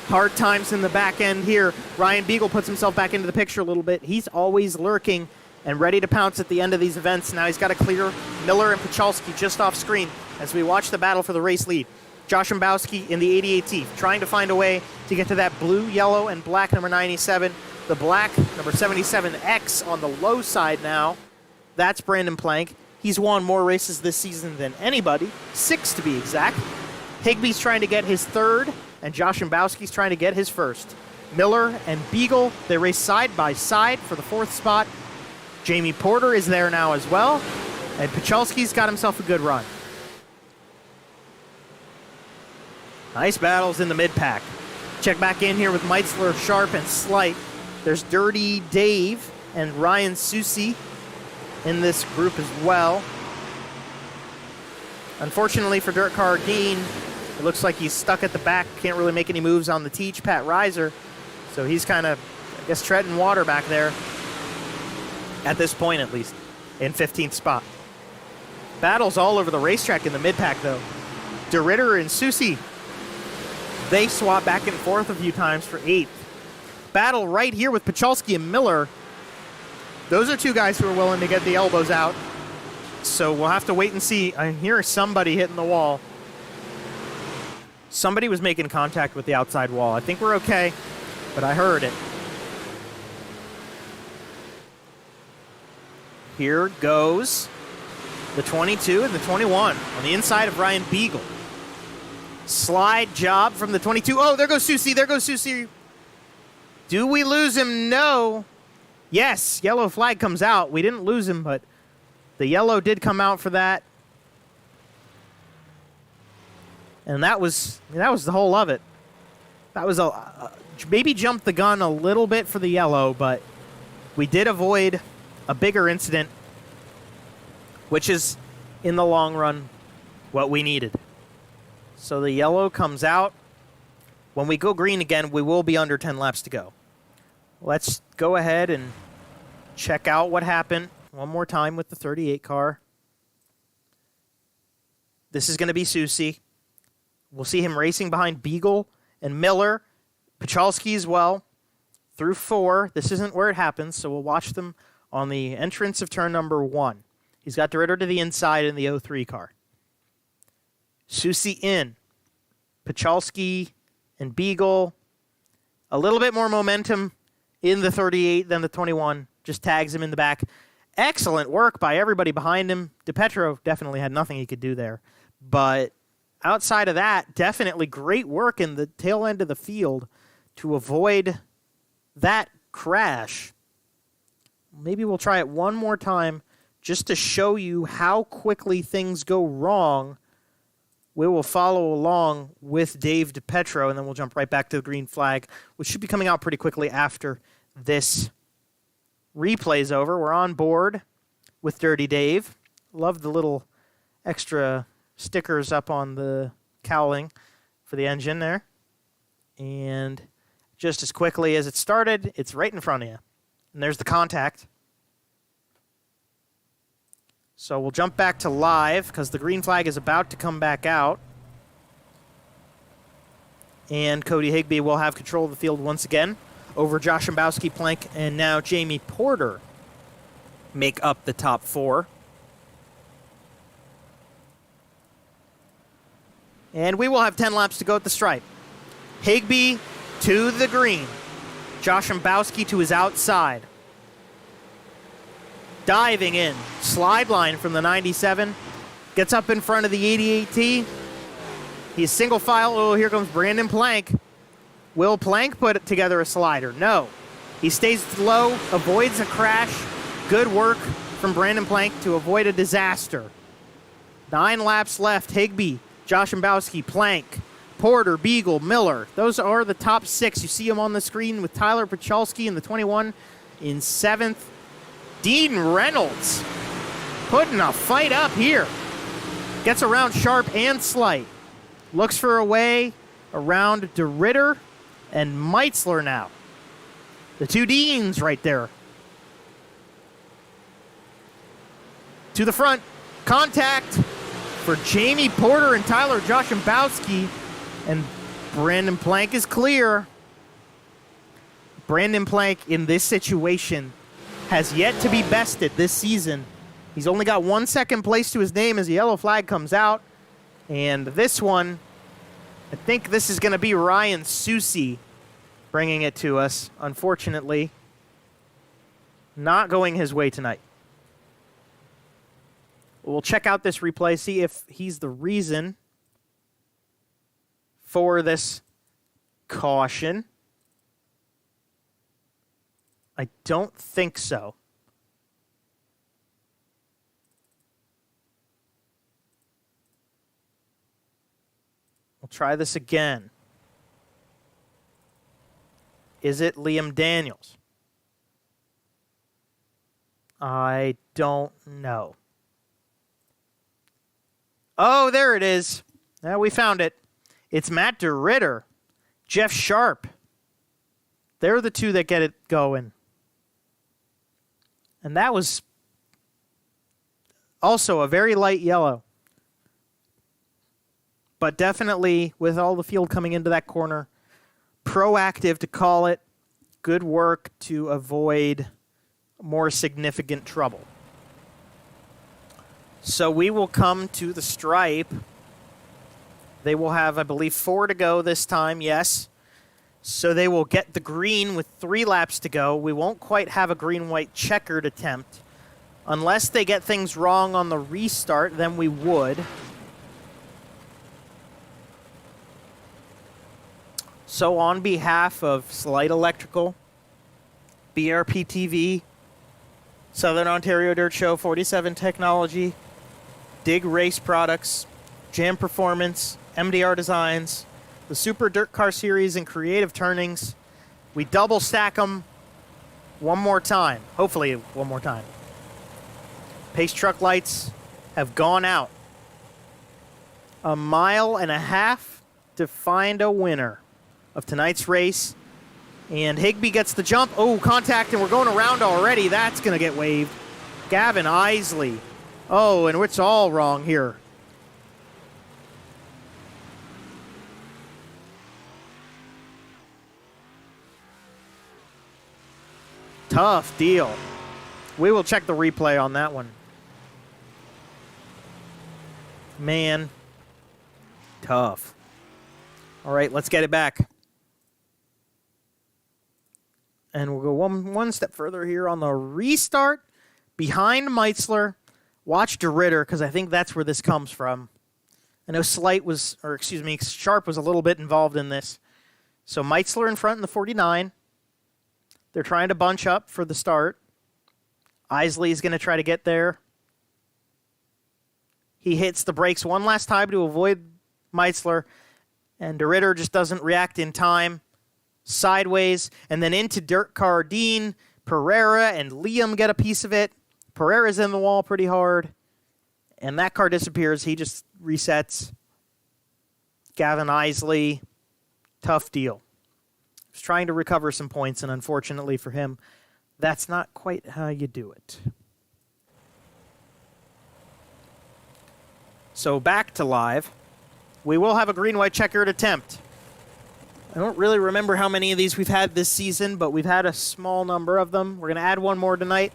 Hard times in the back end here. Ryan Beagle puts himself back into the picture a little bit. He's always lurking and ready to pounce at the end of these events. Now he's got to clear Miller and Pachalski just off screen as we watch the battle for the race lead. Josh Mbowski in the 88T, trying to find a way to get to that blue, yellow, and black number 97. The black number 77X on the low side now. That's Brandon Plank. He's won more races this season than anybody, 6 to be exact. Higbee's trying to get his third, and Josh Mbowski's trying to get his first. Miller and Beagle, they race side by side for the 4th spot. Jamie Porter is there now as well, and Pachalski's got himself a good run. Nice battles in the mid-pack. Check back in here with Meitzler, Sharp, and Slight. There's Dirty Dave and Ryan Susi in this group as well. Unfortunately for Dirt Car Dean, it looks like he's stuck at the back. Can't really make any moves on the teach, Pat Reiser. So he's kind of, I guess, treading water back there. At this point, at least, in 15th spot. Battles all over the racetrack in the mid-pack, though. DeRitter and Susi They swap back and forth a few times for 8th. Battle right here with Pachalski and Miller. Those are two guys who are willing to get the elbows out. So we'll have to wait and see. I hear somebody hitting the wall. Somebody was making contact with the outside wall. I think we're okay, but I heard it. Here goes the 22 and the 21 on the inside of Ryan Beagle. Slide job from the 22. Oh, there goes Susi. There goes Susi. Do we lose him? No. Yes, yellow flag comes out. We didn't lose him, but the yellow did come out for that. And that was the whole of it. That was maybe jumped the gun a little bit for the yellow, but we did avoid a bigger incident, which is, in the long run, what we needed. So the yellow comes out. When we go green again, we will be under 10 laps to go. Let's go ahead and check out what happened one more time with the 38 car. This is going to be Susi. We'll see him racing behind Beagle and Miller, Pachalski as well, through 4. This isn't where it happens, so we'll watch them on the entrance of turn number 1. He's got DeRitter to the inside in the 03 car. Susi in. Pachalski and Beagle. A little bit more momentum in the 38 than the 21. Just tags him in the back. Excellent work by everybody behind him. DePetro definitely had nothing he could do there. But outside of that, definitely great work in the tail end of the field to avoid that crash. Maybe we'll try it one more time just to show you how quickly things go wrong. We will follow along with Dave DePetro, and then we'll jump right back to the green flag, which should be coming out pretty quickly after this replay is over. We're on board with Dirty Dave. Love the little extra stickers up on the cowling for the engine there. And just as quickly as it started, it's right in front of you. And there's the contact. So we'll jump back to live because the green flag is about to come back out. And Cody Higbee will have control of the field once again over Josh Szambowski, Plank, and now Jamie Porter make up the top 4. And we will have 10 laps to go at the stripe. Higbee to the green. Josh Szambowski to his outside. Diving in. Slide line from the 97. Gets up in front of the 88T. He's single file. Oh, here comes Brandon Plank. Will Plank put together a slider? No. He stays low, avoids a crash. Good work from Brandon Plank to avoid a disaster. 9 laps left. Higbee, Josh Szambowski, Plank, Porter, Beagle, Miller. Those are the top 6. You see them on the screen with Tyler Pachalski in the 21 in 7th. Dean Reynolds putting a fight up here. Gets around Sharp and Sleight. Looks for a way around DeRitter and Meitzler now. The 2 Deans right there. To the front. Contact for Jamie Porter and Tyler Josh Szambowski. And Brandon Plank is clear. Brandon Plank in this situation has yet to be bested this season. He's only got 1 second place to his name as the yellow flag comes out. And this one, I think this is going to be Ryan Susi bringing it to us. Unfortunately, not going his way tonight. We'll check out this replay, see if he's the reason for this caution. I don't think so. We'll try this again. Is it Liam Daniels? I don't know. Oh, there it is. Now we found it. It's Matt DeRitter, Jeff Sharp. They're the 2 that get it going. And that was also a very light yellow. But definitely, with all the field coming into that corner, proactive to call it. Good work to avoid more significant trouble. So we will come to the stripe. They will have, I believe, 4 to go this time, yes. So they will get the green with 3 laps to go. We won't quite have a green-white checkered attempt. Unless they get things wrong on the restart, then we would. So on behalf of Sleight Electrical, BRPtv, Southern Ontario Dirt Show, 47 Technology, Dig Race Products, Jam Performance, MDR Designs, the Super Dirt Car Series, and Creative Turnings, we double stack them one more time. Hopefully one more time. Pace truck lights have gone out. 1.5 miles to find a winner of tonight's race. And Higbee gets the jump. Oh, contact, and we're going around already. That's going to get waved. Gavin Isley. Oh, and it's all wrong here. Tough deal. We will check the replay on that one. Man. Tough. All right, let's get it back. And we'll go one step further here on the restart. Behind Meitzler. Watch DeRitter, because I think that's where this comes from. I know Sharp was a little bit involved in this. So Meitzler in front in the 49. They're trying to bunch up for the start. Isley is going to try to get there. He hits the brakes one last time to avoid Meitzler. And DeRitter just doesn't react in time. Sideways, and then into Dirt Car Dean. Pereira and Liam get a piece of it. Pereira's in the wall pretty hard. And that car disappears. He just resets. Gavin Isley, tough deal. He's trying to recover some points, and unfortunately for him, that's not quite how you do it. So back to live. We will have a green-white checkered attempt. I don't really remember how many of these we've had this season, but we've had a small number of them. We're going to add one more tonight.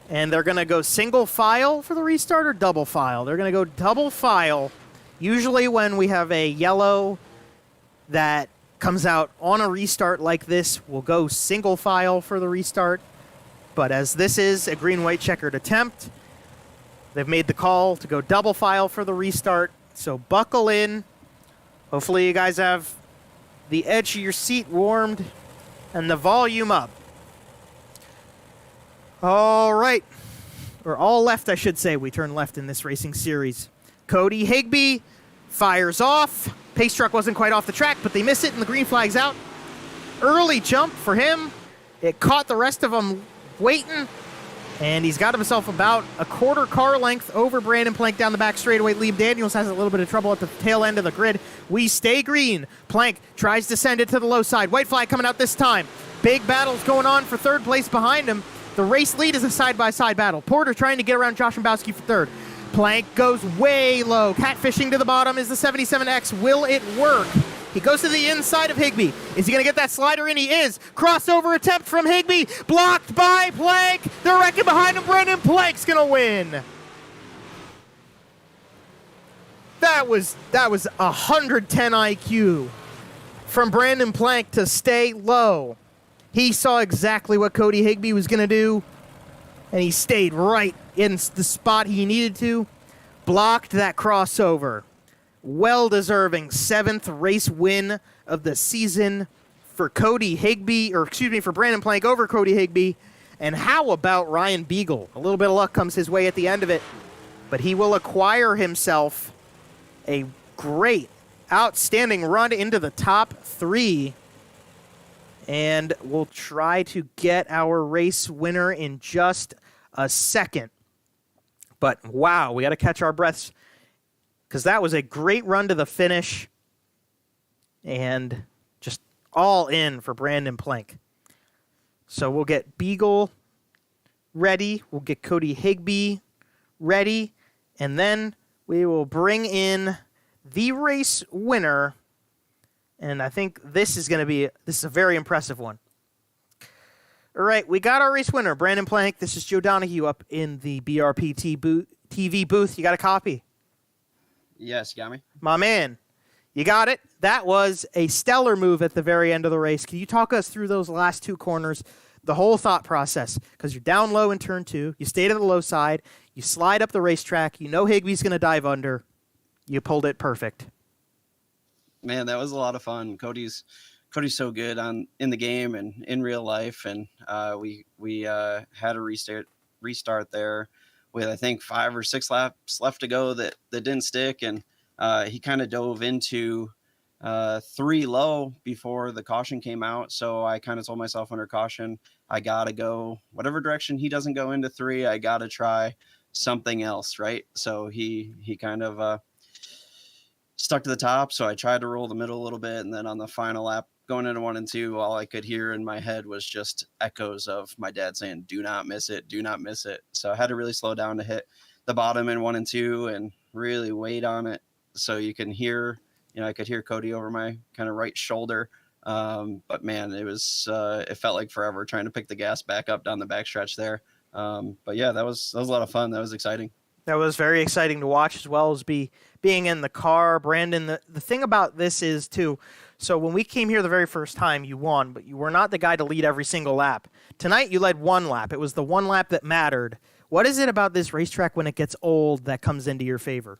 And they're going to go single file for the restart or double file? They're going to go double file. Usually when we have a yellow that comes out on a restart like this, we'll go single file for the restart. But as this is a green-white checkered attempt, they've made the call to go double file for the restart. So buckle in. Hopefully you guys have the edge of your seat warmed and the volume up. All right. Or all left, I should say. We turn left in this racing series. Cody Higbee fires off. Pace truck wasn't quite off the track, but they miss it, and the green flag's out. Early jump for him. It caught the rest of them waiting, and he's got himself about a quarter car length over Brandon Plank down the back straightaway. Liam Daniels has a little bit of trouble at the tail end of the grid. We stay green. Plank tries to send it to the low side. White flag coming out this time. Big battles going on for third place behind him. The race lead is a side-by-side battle. Porter trying to get around Josh Mbowski for third. Plank goes way low. Catfishing to the bottom is the 77X. Will it work? He goes to the inside of Higbee. Is he going to get that slider in? He is. Crossover attempt from Higbee. Blocked by Plank. They're wrecking behind him. Brandon Plank's going to win. That was 110 IQ from Brandon Plank to stay low. He saw exactly what Cody Higbee was going to do, and he stayed right in the spot he needed to. Blocked that crossover. Well-deserving 7th race win of the season for Cody Higbee, for Brandon Plank over Cody Higbee. And how about Ryan Beagle? A little bit of luck comes his way at the end of it, but he will acquire himself a great, outstanding run into the top 3. And we'll try to get our race winner in just a second. But wow, we got to catch our breaths because that was a great run to the finish. And just all in for Brandon Plank. So we'll get Beagle ready. We'll get Cody Higbee ready. And then we will bring in the race winner, and I think this is a very impressive one. All right, we got our race winner, Brandon Plank. This is Joe Donahue up in the BRPtv booth. You got a copy? Yes, you got me? My man, you got it. That was a stellar move at the very end of the race. Can you talk us through those last two corners, the whole thought process? Because you're down low in turn 2. You stay to the low side. You slide up the racetrack. You know Higby's going to dive under. You pulled it perfect. Man, that was a lot of fun. Cody's so good in the game and in real life, and we had a restart there with I think 5 or 6 laps left to go that didn't stick, and he kind of dove into 3 low before the caution came out. So I kind of told myself under caution, I gotta go whatever direction he doesn't go into 3. I gotta try something else, right? So he kind of stuck to the top. So I tried to roll the middle a little bit, and then on the final lap going into 1 and 2, all I could hear in my head was just echoes of my dad saying, "Do not miss it, do not miss it." So I had to really slow down to hit the bottom in 1 and 2 and really wait on it. So you can hear, I could hear Cody over my kind of right shoulder. But man, it felt like forever trying to pick the gas back up down the backstretch there. But yeah, that was a lot of fun. That was exciting. That was very exciting to watch, as well as being in the car. Brandon, the thing about this is, too, so when we came here the very first time, you won, but you were not the guy to lead every single lap. Tonight, you led 1 lap. It was the 1 lap that mattered. What is it about this racetrack when it gets old that comes into your favor?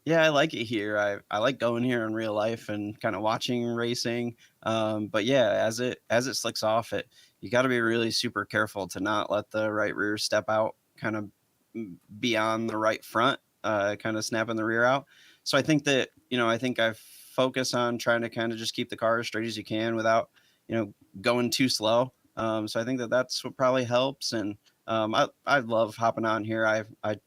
Yeah, I like it here. I like going here in real life and kind of watching racing. But yeah, as it slicks off, you got to be really super careful to not let the right rear step out kind of beyond the right front, kind of snapping the rear out. So I think that, I focus on trying to kind of just keep the car as straight as you can without, going too slow. So I think that's what probably helps. And I love hopping on here. I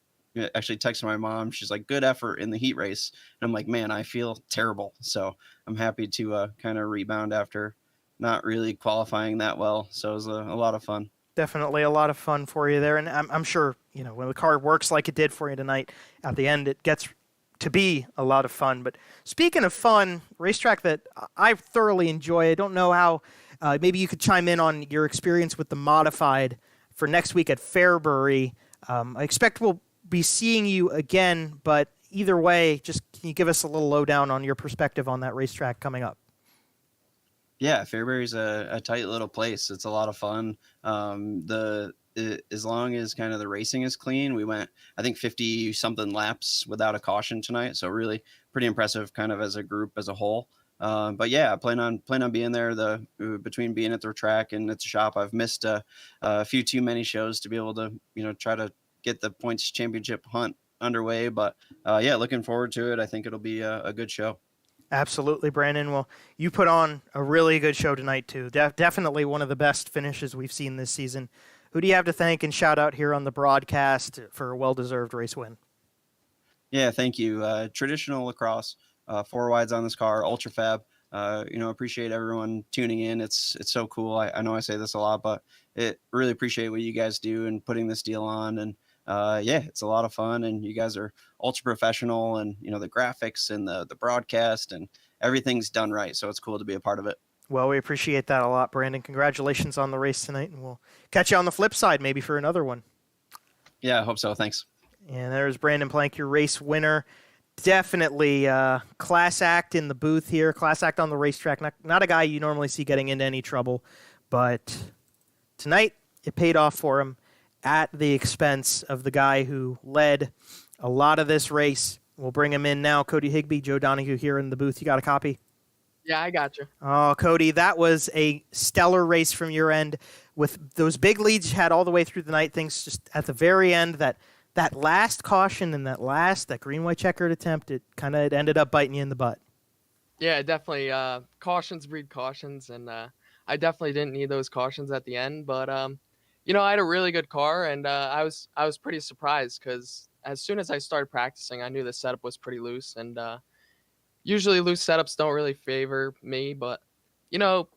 actually texted my mom. She's like, "Good effort in the heat race." And I'm like, "Man, I feel terrible." So I'm happy to kind of rebound after not really qualifying that well. So it was a lot of fun. Definitely a lot of fun for you there. And I'm sure, when the car works like it did for you tonight, at the end, it gets to be a lot of fun. But speaking of fun, racetrack that I thoroughly enjoy, I don't know how, maybe you could chime in on your experience with the modified for next week at Fairbury. I expect we'll be seeing you again, but either way, just can you give us a little lowdown on your perspective on that racetrack coming up? Yeah, Fairbury's a tight little place. It's a lot of fun. As long as kind of the racing is clean, we went, I think, 50 something laps without a caution tonight. So really pretty impressive kind of as a group as a whole. But yeah, I plan on being there. Between being at the track and at the shop, I've missed a few too many shows to be able to, try to get the points championship hunt underway. But yeah, looking forward to it. I think it'll be a good show. Absolutely, Brandon. Well, you put on a really good show tonight, too. Definitely one of the best finishes we've seen this season. Who do you have to thank and shout out here on the broadcast for a well-deserved race win? Yeah, thank you. Traditional lacrosse, 4 wides on this car, ultra fab. Appreciate everyone tuning in. It's so cool. I know I say this a lot, but really appreciate what you guys do and putting this deal on. And yeah, it's a lot of fun, and you guys are ultra professional, and the graphics and the broadcast and everything's done right. So it's cool to be a part of it. Well, we appreciate that a lot, Brandon. Congratulations on the race tonight, and we'll catch you on the flip side maybe for another one. Yeah, I hope so. Thanks. And there's Brandon Plank, your race winner. Definitely class act in the booth here, class act on the racetrack. Not a guy you normally see getting into any trouble, but tonight it paid off for him at the expense of the guy who led a lot of this race. We'll bring him in now. Cody Higby, Joe Donahue here in the booth. You got a copy? Yeah, I got you. Oh, Cody, that was a stellar race from your end with those big leads you had all the way through the night. Things just at the very end, that last caution and that green-white checkered attempt, it ended up biting you in the butt. Yeah, definitely. Cautions breed cautions, and I definitely didn't need those cautions at the end. But I had a really good car, and I was pretty surprised because as soon as I started practicing, I knew the setup was pretty loose, and usually loose setups don't really favor me. But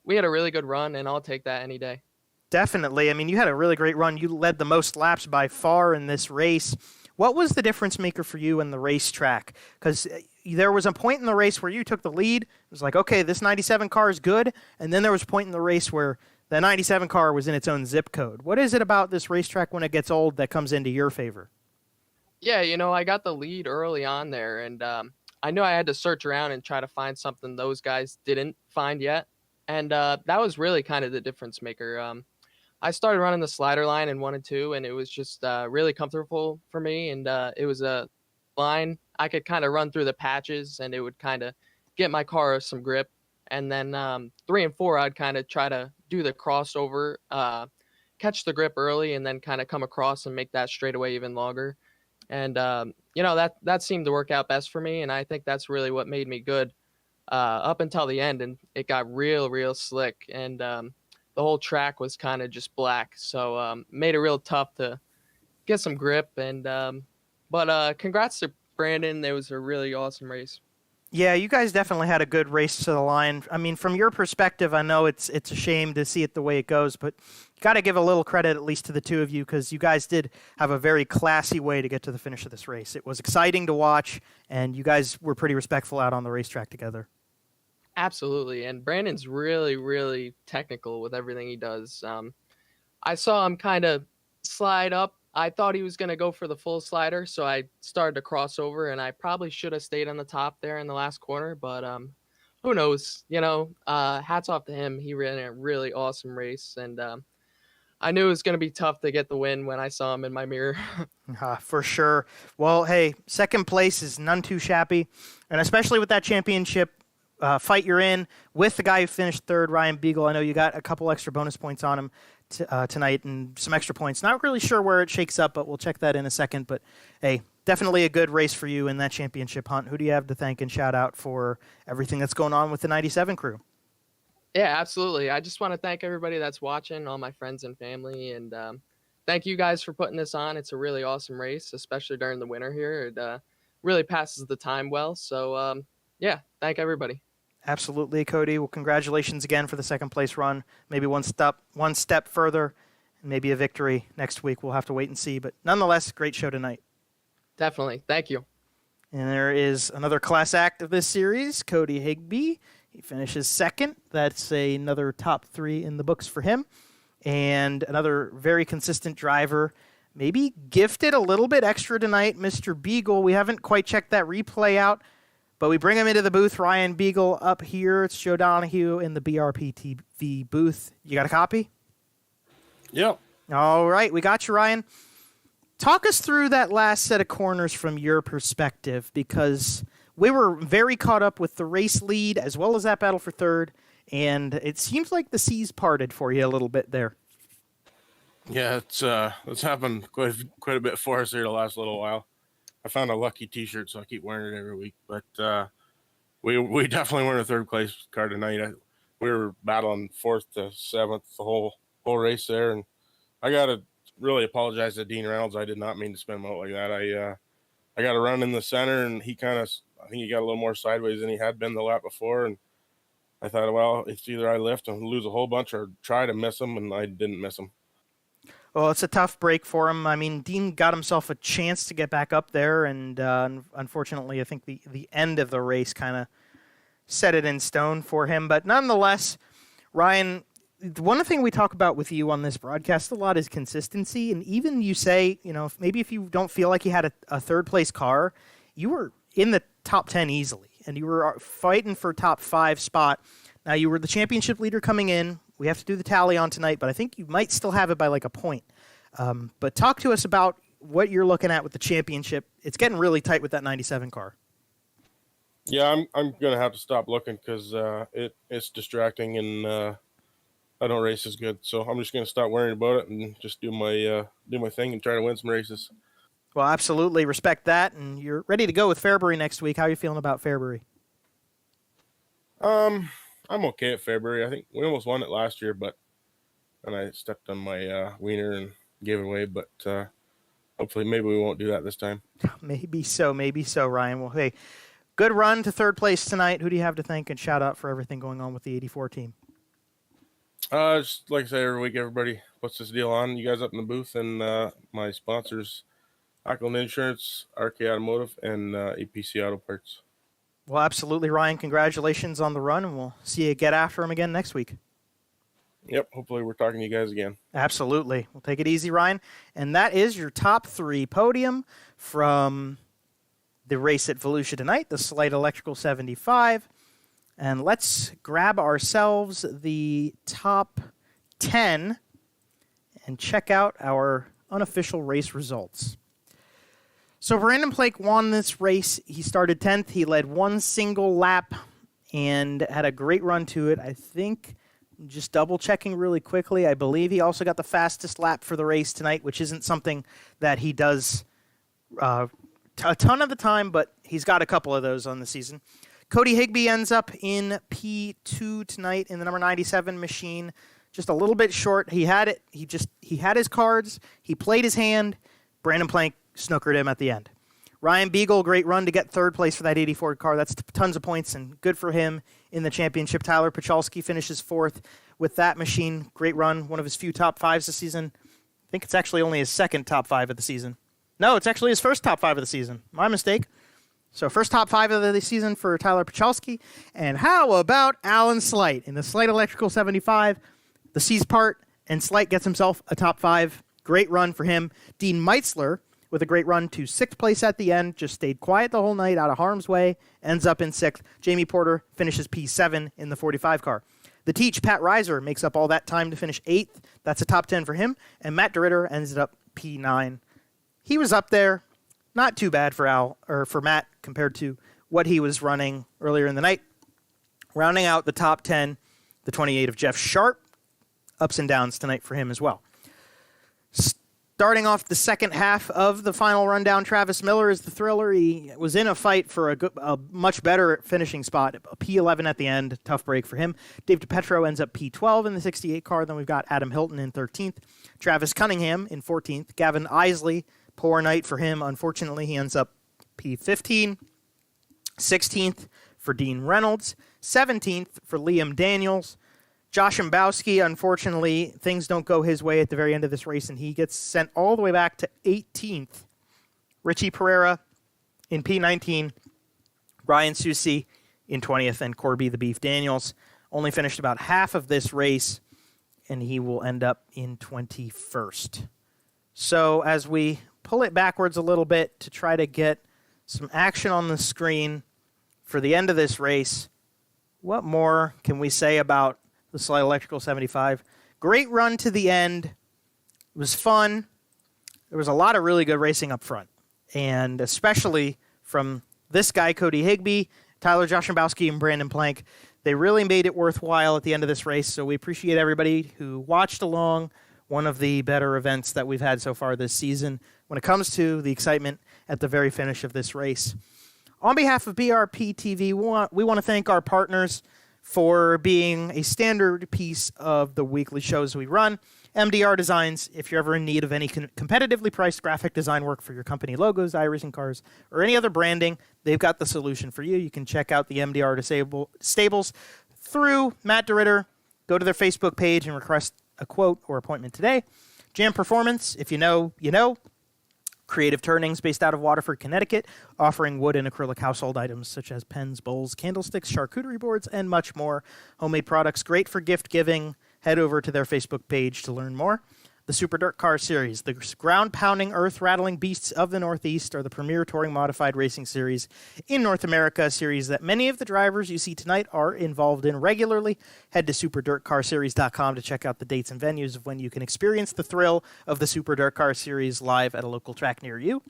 we had a really good run, and I'll take that any day. Definitely. I mean, you had a really great run. You led the most laps by far in this race. What was the difference maker for you in the racetrack? Because there was a point in the race where you took the lead. It was like, okay, this 97 car is good. And then there was a point in the race where the 97 car was in its own zip code. What is it about this racetrack when it gets old that comes into your favor? Yeah, I got the lead early on there, and I knew I had to search around and try to find something those guys didn't find yet. And that was really kind of the difference maker. I started running the slider line in 1 and 2, and it was just really comfortable for me. And it was a line I could kind of run through the patches, and it would kind of get my car some grip. And then 3 and 4, I'd kind of try to do the crossover, catch the grip early, and then kind of come across and make that straightaway even longer. And that seemed to work out best for me, and I think that's really what made me good up until the end. And it got real slick, and the whole track was kind of just black, so made it real tough to get some grip. And but congrats to Brandon. It was a really awesome race. Yeah, you guys definitely had a good race to the line. I mean, from your perspective, I know it's a shame to see it the way it goes, but you got to give a little credit at least to the two of you, because you guys did have a very classy way to get to the finish of this race. It was exciting to watch, and you guys were pretty respectful out on the racetrack together. Absolutely, and Brandon's really technical with everything he does. I saw him kind of slide up. I thought he was going to go for the full slider, so I started to cross over, and I probably should have stayed on the top there in the last corner, but who knows? Hats off to him. He ran a really awesome race, and I knew it was going to be tough to get the win when I saw him in my mirror. For sure. Well, hey, second place is none too shabby, and especially with that championship fight you're in with the guy who finished third, Ryan Beagle. I know you got a couple extra bonus points on him tonight and some extra points. Not really sure where it shakes up, but we'll check that in a second. But, hey, definitely a good race for you in that championship hunt. Who do you have to thank and shout out for everything that's going on with the 97 crew? Yeah, absolutely. I just want to thank everybody that's watching, all my friends and family, and thank you guys for putting this on. It's a really awesome race, especially during the winter here. It really passes the time well. So, yeah, thank everybody. Absolutely, Cody. Well, congratulations again for the second place run. Maybe one step further, and maybe a victory next week. We'll have to wait and see. But nonetheless, great show tonight. Definitely. Thank you. And there is another class act of this series, Cody Higbee. He finishes second. That's another top 3 in the books for him. And another very consistent driver. Maybe gifted a little bit extra tonight, Mr. Beagle. We haven't quite checked that replay out, but we bring him into the booth. Ryan Beagle up here. It's Joe Donahue in the BRPtv booth. You got a copy? Yep. All right, we got you, Ryan. Talk us through that last set of corners from your perspective, because we were very caught up with the race lead as well as that battle for third, and it seems like the seas parted for you a little bit there. Yeah, it's happened quite a bit for us here the last little while. I found a lucky T-shirt, so I keep wearing it every week. But we definitely won a third place car tonight. We were battling 4th to 7th the whole race there, and I gotta really apologize to Dean Reynolds. I did not mean to spin him out like that. I got a run in the center, and I think he got a little more sideways than he had been the lap before, and I thought, well, it's either I lift and lose a whole bunch or try to miss him, and I didn't miss him. Well, it's a tough break for him. I mean, Dean got himself a chance to get back up there, and unfortunately, I think the end of the race kind of set it in stone for him. But nonetheless, Ryan, one thing we talk about with you on this broadcast a lot is consistency. And even you say, maybe if you don't feel like you had a third-place car, you were in the top 10 easily, and you were fighting for top 5 spot. Now, you were the championship leader coming in. We have to do the tally on tonight, but I think you might still have it by like a point. But talk to us about what you're looking at with the championship. It's getting really tight with that 97 car. Yeah, I'm gonna have to stop looking because it's distracting, and I don't race as good. So I'm just gonna stop worrying about it and just do my thing and try to win some races. Well, absolutely respect that, and you're ready to go with Fairbury next week. How are you feeling about Fairbury? I'm okay at Fairbury. I think we almost won it last year, but then I stepped on my wiener and gave it away. But hopefully, maybe we won't do that this time. Maybe so, Ryan. Well, hey, good run to third place tonight. Who do you have to thank and shout out for everything going on with the 84 team? Just like I say every week, everybody puts this deal on. You guys up in the booth, and my sponsors, Ackland Insurance, RK Automotive, and APC Auto Parts. Well, absolutely, Ryan. Congratulations on the run, and we'll see you get after him again next week. Yep, hopefully we're talking to you guys again. Absolutely. We'll take it easy, Ryan. And that is your top 3 podium from the race at Volusia tonight, the Sleight Electrical 75. And let's grab ourselves the top 10 and check out our unofficial race results. So Brandon Plank won this race. He started 10th. He led one single lap and had a great run to it. I think, just double checking really quickly, I believe he also got the fastest lap for the race tonight, which isn't something that he does a ton of the time, but he's got a couple of those on the season. Cody Higbee ends up in P2 tonight in the number 97 machine. Just a little bit short. He had it. He had his cards. He played his hand. Brandon Plank snookered him at the end. Ryan Beagle, great run to get third place for that 84 car. That's tons of points and good for him in the championship. Tyler Pachalski finishes 4th with that machine. Great run. One of his few top 5s this season. I think it's actually only his second top 5 of the season. No, it's actually his first top 5 of the season. My mistake. So first top 5 of the season for Tyler Pachalski. And how about Alan Sleight in the Sleight Electrical 75? The C's part, and Sleight gets himself a top 5. Great run for him. Dean Meitzler with a great run to 6th place at the end. Just stayed quiet the whole night, out of harm's way. Ends up in 6th. Jamie Porter finishes P7 in the 45 car. The Teach, Pat Reiser, makes up all that time to finish 8th. That's a top 10 for him. And Matt DeRitter ends up P9. He was up there. Not too bad for Matt compared to what he was running earlier in the night. Rounding out the top 10, the 28 of Jeff Sharp. Ups and downs tonight for him as well. Starting off the second half of the final rundown, Travis Miller is the thriller. He was in a fight for a much better finishing spot. A P11 at the end, tough break for him. Dave DiPetro ends up P12 in the 68 car. Then we've got Adam Hilton in 13th. Travis Cunningham in 14th. Gavin Isley, poor night for him. Unfortunately, he ends up P15. 16th for Dean Reynolds. 17th for Liam Daniels. Josh Mbowski, unfortunately, things don't go his way at the very end of this race, and he gets sent all the way back to 18th. Richie Pereira in P19, Ryan Susi in 20th, and Corby the Beef Daniels only finished about half of this race, and he will end up in 21st. So as we pull it backwards a little bit to try to get some action on the screen for the end of this race, what more can we say about the Sleight Electrical 75? Great run to the end. It was fun. There was a lot of really good racing up front. And especially from this guy, Cody Higbee, Tyler Joshambowski, and Brandon Plank. They really made it worthwhile at the end of this race. So we appreciate everybody who watched along. One of the better events that we've had so far this season when it comes to the excitement at the very finish of this race. On behalf of BRPtv, we want to thank our partners for being a standard piece of the weekly shows we run. MDR Designs, if you're ever in need of any competitively priced graphic design work for your company logos, iRacing cars, or any other branding, they've got the solution for you. You can check out the MDR Stables through Matt DeRitter. Go to their Facebook page and request a quote or appointment today. Jam Performance, if you know, you know. Creative Turnings, based out of Waterford, Connecticut, offering wood and acrylic household items such as pens, bowls, candlesticks, charcuterie boards, and much more. Homemade products, great for gift giving. Head over to their Facebook page to learn more. The Super Dirt Car Series, the ground-pounding, earth-rattling beasts of the Northeast, are the premier touring modified racing series in North America, a series that many of the drivers you see tonight are involved in regularly. Head to superdirtcarseries.com to check out the dates and venues of when you can experience the thrill of the Super Dirt Car Series live at a local track near you.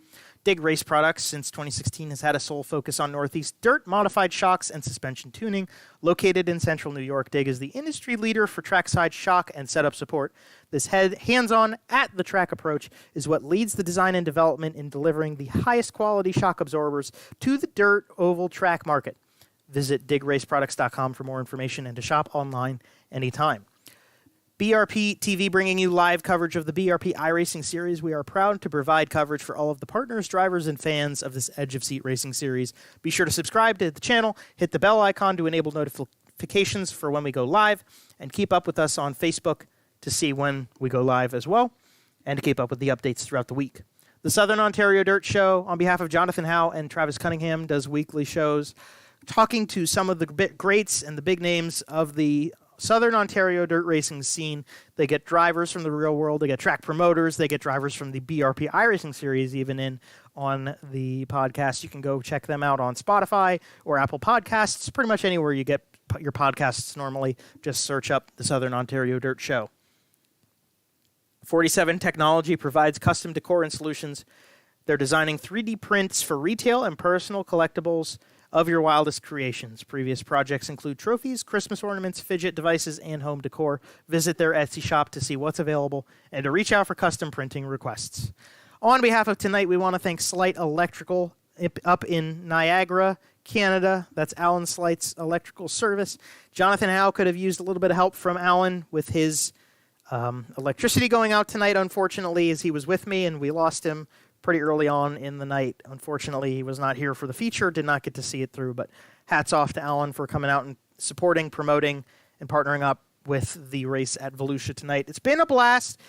Dig Race Products, since 2016, has had a sole focus on Northeast dirt, modified shocks, and suspension tuning. Located in central New York, Dig is the industry leader for trackside shock and setup support. This hands-on, at-the-track approach is what leads the design and development in delivering the highest quality shock absorbers to the dirt oval track market. Visit digraceproducts.com for more information and to shop online anytime. BRPtv bringing you live coverage of the BRP iRacing series. We are proud to provide coverage for all of the partners, drivers, and fans of this Edge of Seat Racing series. Be sure to subscribe to the channel, hit the bell icon to enable notifications for when we go live, and keep up with us on Facebook to see when we go live as well, and to keep up with the updates throughout the week. The Southern Ontario Dirt Show, on behalf of Jonathan Howe and Travis Cunningham, does weekly shows talking to some of the greats and the big names of the Southern Ontario dirt racing scene. They get drivers from the real world. They get track promoters. They get drivers from the BRP iRacing series even in on the podcast. You can go check them out on Spotify or Apple Podcasts, pretty much anywhere you get your podcasts normally. Just search up the Southern Ontario Dirt Show. 47 Technology provides custom decor and solutions. They're designing 3D prints for retail and personal collectibles of your wildest creations. Previous projects include trophies, Christmas ornaments, fidget devices, and home decor. Visit their Etsy shop to see what's available and to reach out for custom printing requests. On behalf of tonight, we want to thank Sleight Electrical up in Niagara, Canada. That's Alan Slight's electrical service. Jonathan Howe could have used a little bit of help from Alan with his electricity going out tonight, unfortunately, as he was with me, and we lost him pretty early on in the night. Unfortunately, he was not here for the feature, did not get to see it through, but hats off to Alan for coming out and supporting, promoting, and partnering up with the race at Volusia tonight. It's been a blast.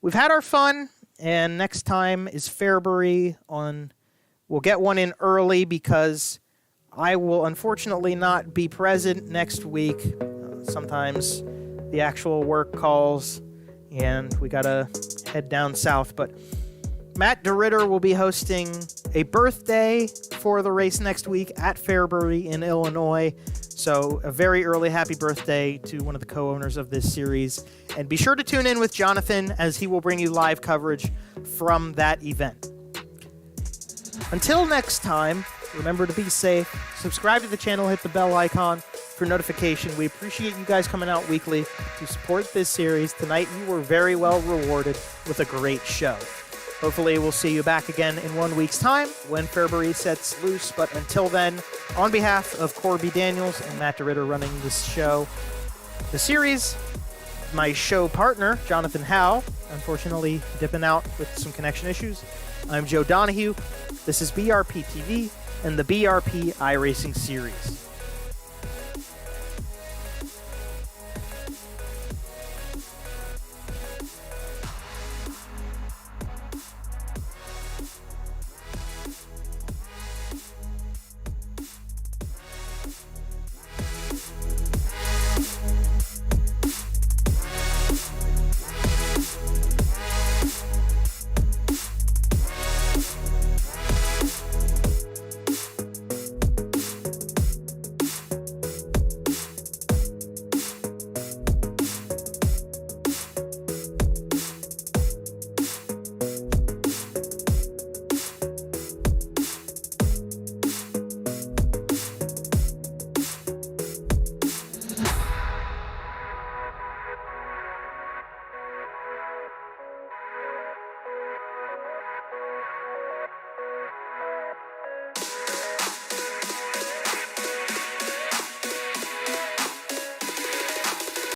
We've had our fun, and next time is Fairbury on... We'll get one in early because I will unfortunately not be present next week. Sometimes the actual work calls, and we got to head down south, but Matt DeRitter will be hosting a birthday for the race next week at Fairbury in Illinois. So a very early happy birthday to one of the co-owners of this series. And be sure to tune in with Jonathan as he will bring you live coverage from that event. Until next time, remember to be safe. Subscribe to the channel, hit the bell icon for notification. We appreciate you guys coming out weekly to support this series. Tonight you were very well rewarded with a great show. Hopefully we'll see you back again in 1 week's time when Fairbury sets loose. But until then, on behalf of Corby Daniels and Matt DeRitter running this show, the series, my show partner, Jonathan Howe, unfortunately dipping out with some connection issues. I'm Joe Donahue. This is BRPtv and the BRP iRacing series.